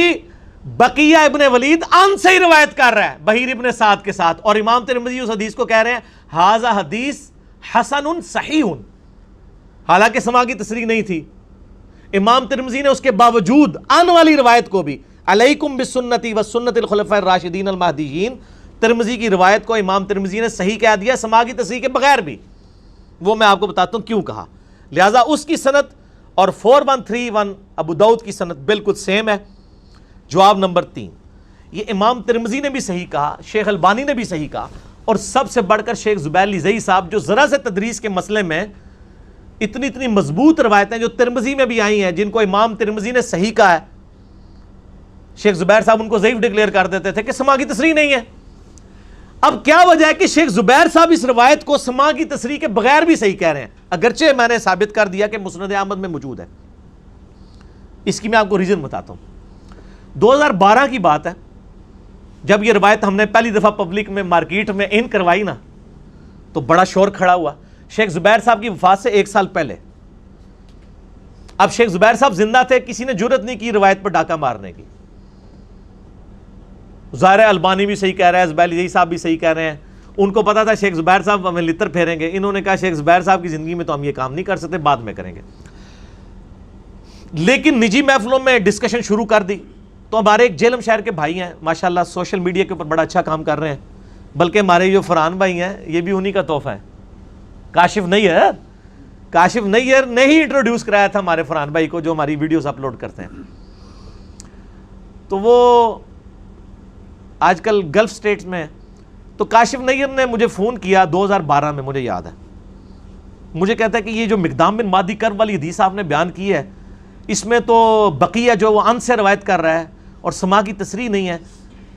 بقیہ ابن ولید ان سے ہی روایت کر رہا ہے بحیر ابن سعد کے ساتھ, اور امام ترمذی اس حدیث کو کہہ رہے ہیں ھذا حدیث حسن صحیح, حالانکہ سماع کی تصریح نہیں تھی. امام ترمذی نے اس کے باوجود ان والی روایت کو بھی علیکم بسنتی و سنت الخلفاء الراشدین المہدیین, ترمذی کی روایت کو امام ترمذی نے صحیح کہہ دیا سماع کی تصریح کے بغیر بھی. وہ میں آپ کو بتاتا ہوں کیوں کہا. لہٰذا اس کی سند اور 4131 ابو داؤد کی سند بالکل سیم ہے. جواب نمبر 3, یہ امام ترمذی نے بھی صحیح کہا, شیخ البانی نے بھی صحیح کہا, اور سب سے بڑھ کر شیخ زبیر لیزئی صاحب جو ذرا سے تدریس کے مسئلے میں اتنی مضبوط روایتیں جو ترمذی میں بھی آئی ہیں جن کو امام ترمذی نے صحیح کہا ہے, شیخ زبیر صاحب ان کو ضعیف ڈکلیئر کر دیتے تھے کہ سماع کی تصریح نہیں ہے. اب کیا وجہ ہے کہ شیخ زبیر صاحب اس روایت کو سماع کی تصریح کے بغیر بھی صحیح کہہ رہے ہیں, اگرچہ میں نے ثابت کر دیا کہ مسند احمد میں موجود ہے. اس کی میں آپ کو ریزن بتاتا ہوں. 2012 کی بات ہے, جب یہ روایت ہم نے پہلی دفعہ پبلک میں مارکیٹ میں ان کروائی نا, تو بڑا شور کھڑا ہوا شیخ زبیر صاحب کی وفات سے 1 سال پہلے. اب شیخ زبیر صاحب زندہ تھے, کسی نے جرت نہیں کی روایت پر ڈاکہ مارنے کی. ظاہر البانی بھی صحیح کہہ رہا ہے, زبیر لیزئی صاحب بھی صحیح کہہ رہے ہیں. ان کو پتا تھا شیخ زبیر صاحب ہمیں لتر پھیریں گے, انہوں نے کہا شیخ زبیر صاحب کی زندگی میں تو ہم یہ کام نہیں کر سکتے, بعد میں کریں گے. لیکن نجی محفلوں میں ڈسکشن شروع کر دی تو ہمارے ایک جیلم شہر کے بھائی ہیں ماشاءاللہ, سوشل میڈیا کے اوپر بڑا اچھا کام کر رہے ہیں, بلکہ ہمارے جو فرحان بھائی ہیں یہ بھی انہی کا تحفہ ہے. کاشف نیئر نے ہی انٹروڈیوس کرایا تھا ہمارے فرحان بھائی کو جو ہماری ویڈیوز اپلوڈ کرتے ہیں. تو وہ آج کل گلف سٹیٹس میں, تو کاشف نیئر نے مجھے فون کیا 2012 میں, مجھے یاد ہے. مجھے کہتا ہے کہ یہ جو مقدام بن مادی کرب والی حدیث آپ نے بیان کی ہے, اس میں تو بقیہ جو وہ ان سے روایت کر رہا ہے اور سماع کی تصریح نہیں ہے.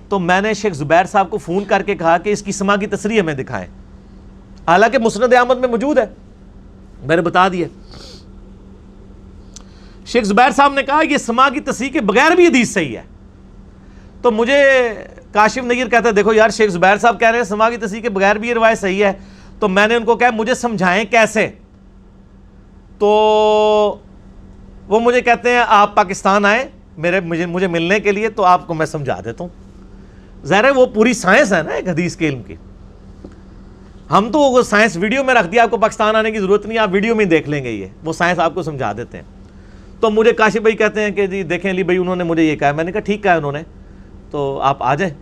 تو میں نے شیخ زبیر صاحب کو فون کر کے کہا کہ اس کی سماع کی تصریح ہمیں دکھائیں, حالانکہ مسند احمد میں موجود ہے. میں نے بتا دیا. شیخ زبیر صاحب نے کہا یہ سماع کی تصریح کے بغیر بھی حدیث صحیح ہے. تو مجھے کاشف نیئر کہتا ہے دیکھو یار شیخ زبیر صاحب کہہ رہے ہیں سماع کی تصریح کے بغیر بھی یہ روایت صحیح ہے. تو میں نے ان کو کہا مجھے سمجھائیں کیسے. تو وہ مجھے کہتے ہیں آپ پاکستان آئیں مجھے ملنے کے لیے, تو آپ کو میں سمجھا دیتا ہوں. ظاہر ہے وہ پوری سائنس ہے نا ایک حدیث کے علم کی. ہم تو وہ سائنس ویڈیو میں رکھ دیا, آپ کو پاکستان آنے کی ضرورت نہیں, آپ ویڈیو میں دیکھ لیں گے, یہ وہ سائنس آپ کو سمجھا دیتے ہیں. تو مجھے کاشف بھائی کہتے ہیں کہ جی دیکھیں علی بھائی انہوں نے مجھے یہ کہا. میں نے کہا ٹھیک کہا انہوں نے, تو آپ آ جائیں.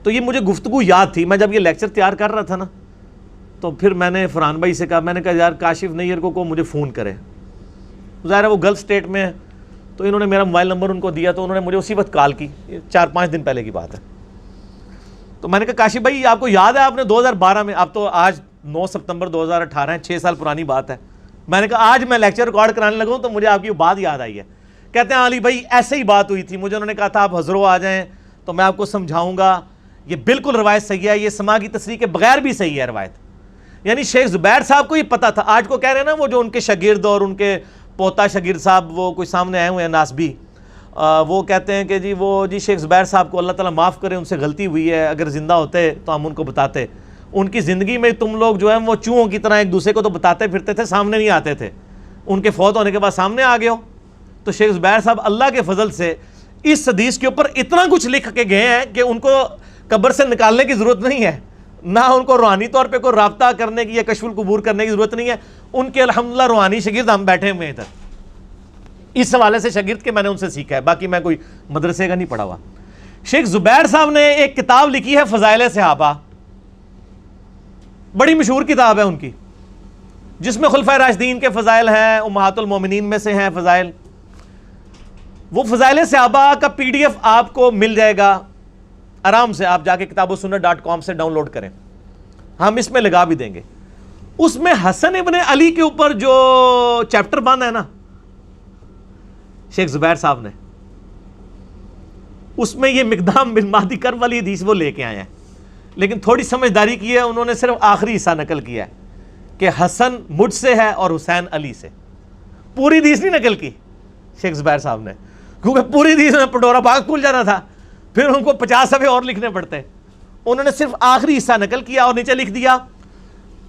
تو یہ مجھے گفتگو یاد تھی, میں جب یہ لیکچر تیار کر رہا تھا نا, تو پھر میں نے فرحان بھائی سے کہا, میں نے کہا یار کاشف نیئر کو مجھے فون کرے. ظاہر ہے وہ گلف اسٹیٹ میں ہے, تو انہوں نے میرا موبائل نمبر ان کو دیا, تو انہوں نے مجھے اسی وقت کال کی, 4-5 دن پہلے کی بات ہے. تو میں نے کہا کاشف بھائی آپ کو یاد ہے آپ نے 2012 میں, اب تو آج 9 ستمبر 2018 ہے, 6 سال پرانی بات ہے. میں نے کہا آج میں لیکچر ریکارڈ کرانے لگا ہوں تو مجھے آپ کی بات یاد آئی ہے. کہتے ہیں علی بھائی ایسے ہی بات ہوئی تھی, مجھے انہوں نے کہا تھا آپ حضرو آ جائیں تو میں آپ کو سمجھاؤں گا, یہ بالکل روایت صحیح ہے, یہ سماع کی تصریح کے بغیر بھی صحیح ہے روایت. یعنی شیخ زبیر صاحب کو یہ پتا تھا. آج کو کہہ رہے ہیں نا وہ جو ان کے شاگرد اور ان کے پوتا شاگرد صاحب وہ کوئی سامنے آئے ہوئے ہیں ناسبی, وہ کہتے ہیں کہ جی وہ جی شیخ زبیر صاحب کو اللہ تعالیٰ معاف کرے, ان سے غلطی ہوئی ہے, اگر زندہ ہوتے تو ہم ان کو بتاتے. ان کی زندگی میں تم لوگ جو ہیں وہ چوہوں کی طرح ایک دوسرے کو تو بتاتے پھرتے تھے, سامنے نہیں آتے تھے. ان کے فوت ہونے کے بعد سامنے آ گئے ہو. تو شیخ زبیر صاحب اللہ کے فضل سے اس حدیث کے اوپر اتنا کچھ لکھ کے گئے ہیں کہ ان کو قبر سے نکالنے کی ضرورت نہیں ہے, نہ ان کو روحانی طور پہ کوئی رابطہ کرنے کی یا کشف القبور کرنے کی ضرورت نہیں ہے. ان کے الحمدللہ روحانی شاگرد ہم بیٹھے ہوئے ہیں ادھر. اس حوالے سے شاگرد کے میں نے ان سے سیکھا ہے, باقی میں کوئی مدرسے کا نہیں پڑھا ہوا. شیخ زبیر صاحب نے ایک کتاب لکھی ہے فضائل صحابہ, بڑی مشہور کتاب ہے ان کی, جس میں خلفائے راشدین کے فضائل ہیں, امہات المومنین میں سے ہیں فضائل. وہ فضائل صحابہ کا PDF آپ کو مل جائے گا آرام سے, آپ جا کے kitabussunnah.com سے ڈاؤن لوڈ کریں, ہم اس میں لگا بھی دیں گے. اس میں حسن ابن علی کے اوپر جو چیپٹر باندھا ہے نا شیخ زبیر صاحب نے, اس میں یہ مقدام بن مہدی کرب والی حدیث وہ لے کے آئے ہیں. لیکن تھوڑی سمجھداری کی ہے انہوں نے, صرف آخری حصہ نقل کیا ہے کہ حسن مجھ سے ہے اور حسین علی سے. پوری حدیث نہیں نقل کی شیخ زبیر صاحب نے, کیونکہ پوری حدیث میں پٹورا باغ کھل جانا تھا. پھر ان کو 50 صفحے اور لکھنے پڑتے ہیں. انہوں نے صرف آخری حصہ نقل کیا اور نیچے لکھ دیا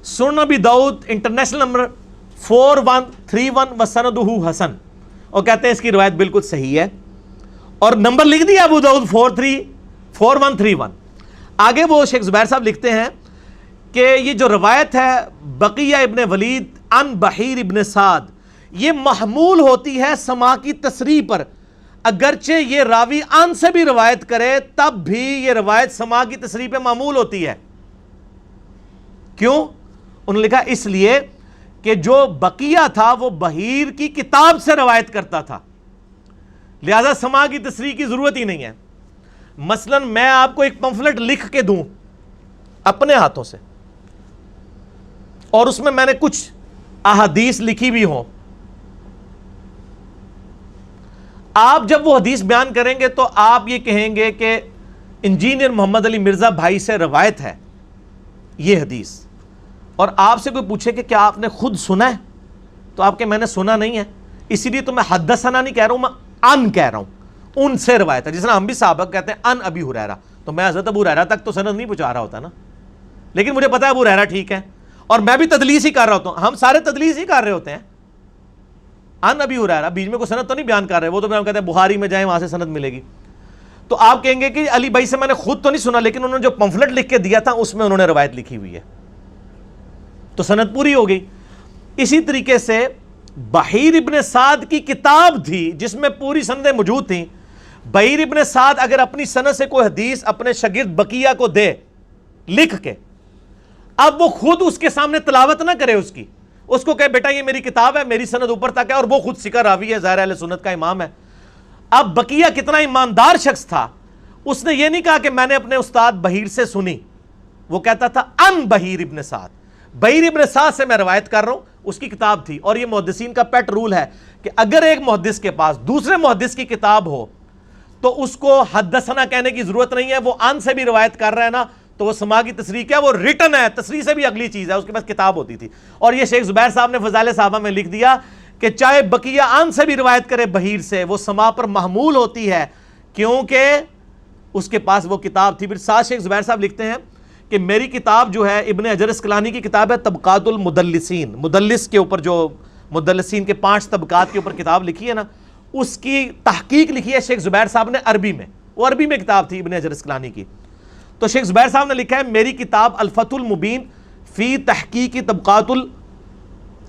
سنن ابی داؤد انٹرنیشنل نمبر 4131 وسندہ حسن, اور کہتے ہیں اس کی روایت بالکل صحیح ہے, اور نمبر لکھ دیا ابو داؤد 4131. آگے وہ شیخ زبیر صاحب لکھتے ہیں کہ یہ جو روایت ہے بقیہ ابن ولید عن بحیر ابن سعد, یہ محمول ہوتی ہے سماع کی تصریح پر, اگرچہ یہ راوی ان سے بھی روایت کرے تب بھی یہ روایت سماع کی تصریح پہ معمول ہوتی ہے. کیوں؟ انہوں نے لکھا اس لیے کہ جو بقیہ تھا وہ بحیر کی کتاب سے روایت کرتا تھا, لہذا سماع کی تصریح کی ضرورت ہی نہیں ہے. مثلا میں آپ کو ایک پمفلٹ لکھ کے دوں اپنے ہاتھوں سے, اور اس میں نے کچھ احادیث لکھی بھی ہوں, آپ جب وہ حدیث بیان کریں گے تو آپ یہ کہیں گے کہ انجینئر محمد علی مرزا بھائی سے روایت ہے یہ حدیث, اور آپ سے کوئی پوچھے کہ کیا آپ نے خود سنا ہے, تو آپ کہ میں نے سنا نہیں ہے, اسی لیے تو میں حدثنا نہیں کہہ رہا ہوں, میں ان کہہ رہا ہوں, ان سے روایت ہے. جس طرح ہم بھی صحابہ کہتے ہیں ان ابی ہریرہ, تو میں حضرت ابو ہریرہ تک تو سند نہیں پہنچا رہا ہوتا نا, لیکن مجھے پتا ہے ابو ہریرہ ٹھیک ہے, اور میں بھی تدلیس ہی کر رہا ہوتا ہوں, ہم سارے تدلیس ہی کر رہے ہوتے ہیں. ان ابی ہریرہ بیچ میں کوئی سند تو نہیں بیان کر رہے, وہ تو میں کہتے ہیں بخاری میں جائیں وہاں سے سند ملے گی. تو آپ کہیں گے کہ علی بھائی سے میں نے خود تو نہیں سنا, لیکن انہوں نے جو پمفلٹ لکھ کے دیا تھا اس میں انہوں نے روایت لکھی ہوئی ہے, تو سند پوری ہو گئی. اسی طریقے سے بحیر ابن سعد کی کتاب تھی جس میں پوری سندیں موجود تھیں. بحیر ابن سعد اگر اپنی سند سے کوئی حدیث اپنے شاگرد بقیہ کو دے لکھ کے, اب وہ خود اس کے سامنے تلاوت نہ کرے اس کو کہے بیٹا یہ میری کتاب ہے, میری سند اوپر تک ہے, اور وہ خود ثقہ راوی ہے, ظاہر اہل سنت کا امام ہے. اب بقیہ کتنا ایماندار شخص تھا, اس نے یہ نہیں کہا کہ میں نے اپنے استاد بحیر سے سنی, وہ کہتا تھا ان بحیر ابن سعد, بحیر ابن سعد سے میں روایت کر رہا ہوں, اس کی کتاب تھی. اور یہ محدثین کا پیٹ رول ہے کہ اگر ایک محدث کے پاس دوسرے محدث کی کتاب ہو تو اس کو حدثنا کہنے کی ضرورت نہیں ہے, وہ ان سے بھی روایت کر رہا ہے نا, تو وہ سماع کی تصریح کیا, وہ ریٹن ہے, تصریح سے بھی اگلی چیز ہے, اس کے پاس کتاب ہوتی تھی. اور یہ شیخ زبیر صاحب نے فضائل صحابہ میں لکھ دیا کہ چاہے بقیہ ان سے بھی روایت کرے بحیر سے, وہ سماع پر محمول ہوتی ہے کیونکہ اس کے پاس وہ کتاب تھی. پھر ساتھ شیخ زبیر صاحب لکھتے ہیں کہ میری کتاب جو ہے ابن حجر اسقلانی کی کتاب ہے طبقات المدلسین, مدلس کے اوپر جو مدلسین کے 5 طبقات کے اوپر کتاب لکھی ہے نا, اس کی تحقیق لکھی ہے شیخ زبیر صاحب نے عربی میں, وہ عربی میں کتاب تھی ابن حجر اسقلانی کی. تو شیخ زبیر صاحب نے لکھا ہے میری کتاب الفتح المبین فی تحقیق طبقات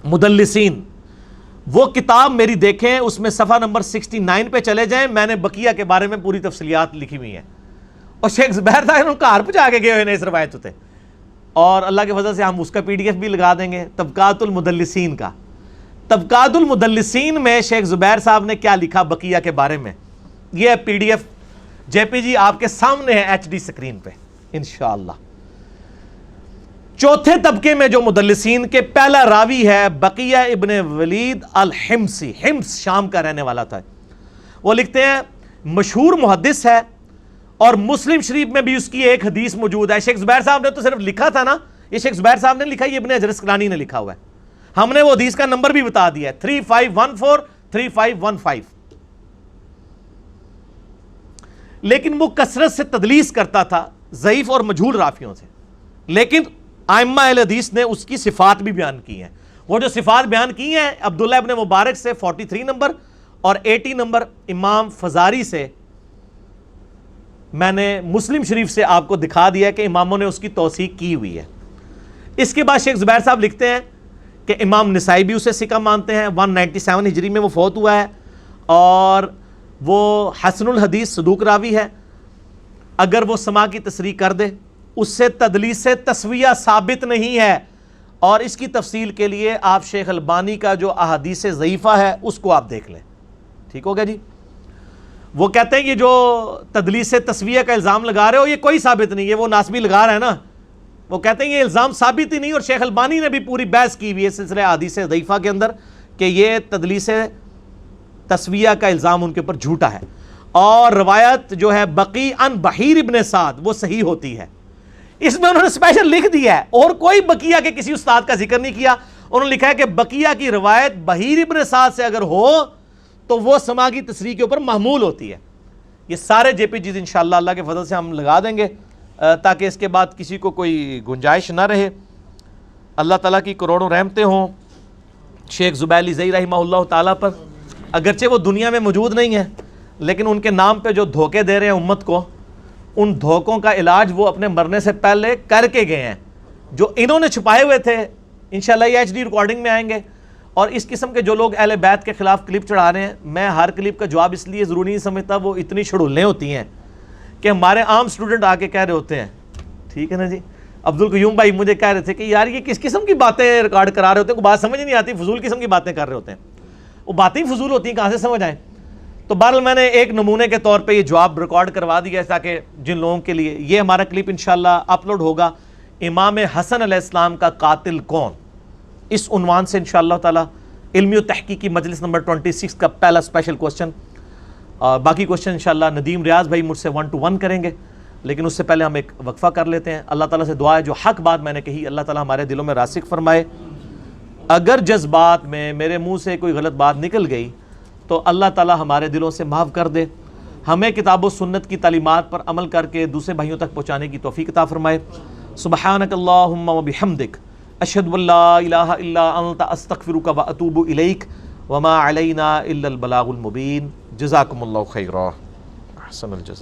المدلسین, وہ کتاب میری دیکھیں, اس میں صفحہ نمبر 69 پہ چلے جائیں, میں نے بقیہ کے بارے میں پوری تفصیلات لکھی ہوئی ہیں. اور شیخ زبیر صاحب نے کہار پہ جا کے گئے ہوئے اس روایت ہوتے, اور اللہ کے فضل سے ہم اس کا PDF بھی لگا دیں گے طبقات المدلسین کا. طبقات المدلسین میں شیخ زبیر صاحب نے کیا لکھا بقیہ کے بارے میں, یہ PDF JPG آپ کے سامنے ہے HD سکرین پہ انشاءاللہ. چوتھے طبقے میں جو مدلسین کے پہلا راوی ہے بقیہ ابن ولید الحمصی, حمص شام کا رہنے والا تھا. وہ لکھتے ہیں مشہور محدث ہے, اور مسلم شریف میں بھی اس کی ایک حدیث موجود ہے. شیخ زبیر صاحب نے تو صرف لکھا تھا نا, یہ شیخ زبیر صاحب نے لکھا, یہ ابن حجر اسقلانی نے لکھا ہوا ہے. ہم نے وہ حدیث کا نمبر بھی بتا دیا ہے 3514 3515. لیکن وہ کثرت سے تدلیس کرتا تھا ضعیف اور مجہول راویوں سے, لیکن ائمہ اہل حدیث نے اس کی صفات بھی بیان کی ہیں. وہ جو صفات بیان کی ہیں عبداللہ ابن مبارک سے 43 نمبر اور 80 نمبر امام فزاری سے, میں نے مسلم شریف سے آپ کو دکھا دیا کہ اماموں نے اس کی توثیق کی ہوئی ہے. اس کے بعد شیخ زبیر صاحب لکھتے ہیں کہ امام نسائی بھی اسے ثقہ مانتے ہیں, 197 ہجری میں وہ فوت ہوا ہے, اور وہ حسن الحدیث صدوق راوی ہے. اگر وہ سماع کی تصریح کر دے اس سے تدلیس سے تسویہ ثابت نہیں ہے, اور اس کی تفصیل کے لیے آپ شیخ البانی کا جو احادیث ضعیفہ ہے اس کو آپ دیکھ لیں. ٹھیک ہو گیا جی. وہ کہتے ہیں یہ جو تدلیس سے تسویہ کا الزام لگا رہے ہو یہ کوئی ثابت نہیں ہے, وہ ناسبی لگا رہا ہے نا. وہ کہتے ہیں یہ الزام ثابت ہی نہیں, اور شیخ البانی نے بھی پوری بحث کی ہوئی ہے سلسلہ احادیث ضعیفہ کے اندر کہ یہ تدلیس تسویہ کا الزام ان کے اوپر جھوٹا ہے, اور روایت جو ہے بقی عن بحیر ابن سعد وہ صحیح ہوتی ہے. اس میں انہوں نے اسپیشل لکھ دیا ہے, اور کوئی بقیہ کے کسی استاد کا ذکر نہیں کیا. انہوں نے لکھا ہے کہ بقیہ کی روایت بحیر ابن سعد سے اگر ہو تو وہ سماع کی تصریح کے اوپر محمول ہوتی ہے. یہ سارے جے پی جیز انشاءاللہ اللہ کے فضل سے ہم لگا دیں گے تاکہ اس کے بعد کسی کو کوئی گنجائش نہ رہے. اللہ تعالیٰ کی کروڑوں رحمتیں ہوں شیخ زبیر علی زئی رحمہ اللہ تعالیٰ پر. اگرچہ وہ دنیا میں موجود نہیں ہیں لیکن ان کے نام پہ جو دھوکے دے رہے ہیں امت کو, ان دھوکوں کا علاج وہ اپنے مرنے سے پہلے کر کے گئے ہیں. جو انہوں نے چھپائے ہوئے تھے انشاءاللہ یہ ایچ ڈی ریکارڈنگ میں آئیں گے. اور اس قسم کے جو لوگ اہل بیت کے خلاف کلپ چڑھا رہے ہیں, میں ہر کلپ کا جواب اس لیے ضروری نہیں سمجھتا, وہ اتنی چھڑولیں ہوتی ہیں کہ ہمارے عام سٹوڈنٹ آ کے کہہ رہے ہوتے ہیں, ٹھیک ہے نا جی, عبدالقیوم بھائی مجھے کہہ رہے تھے کہ یار یہ کس قسم کی باتیں ریکارڈ کرا رہے ہوتے ہیں, کوئی بات سمجھ نہیں آتی, فضول قسم کی باتیں کر رہے ہوتے ہیں. وہ باتیں ہی فضول ہوتی ہیں, کہاں سے سمجھ آئیں. تو بہرحال میں نے ایک نمونے کے طور پہ یہ جواب ریکارڈ کروا دیا ہے تاکہ جن لوگوں کے لیے یہ ہمارا کلپ انشاءاللہ اپلوڈ ہوگا, امام حسن علیہ السلام کا قاتل کون, اس عنوان سے انشاءاللہ تعالی علمی و تحقیقی مجلس نمبر 26 کا پہلا اسپیشل کوسچن. اور باقی کوسچن انشاءاللہ ندیم ریاض بھائی مجھ سے 1 to 1 کریں گے, لیکن اس سے پہلے ہم ایک وقفہ کر لیتے ہیں. اللہ تعالیٰ سے دعا ہے جو حق بات میں نے کہی اللہ تعالیٰ ہمارے دلوں میں راسخ فرمائے. اگر جذبات میں میرے منہ سے کوئی غلط بات نکل گئی تو اللہ تعالیٰ ہمارے دلوں سے معاف کر دے, ہمیں کتاب و سنت کی تعلیمات پر عمل کر کے دوسرے بھائیوں تک پہنچانے کی توفیق عطا فرمائے. سبحانک اللہم و بحمدک اشہد ان لا الہ الا انت استغفرک و اتوب الیک وما علینا الا البلاغ المبین. جزاکم اللہ خیرا, احسن الجزاء.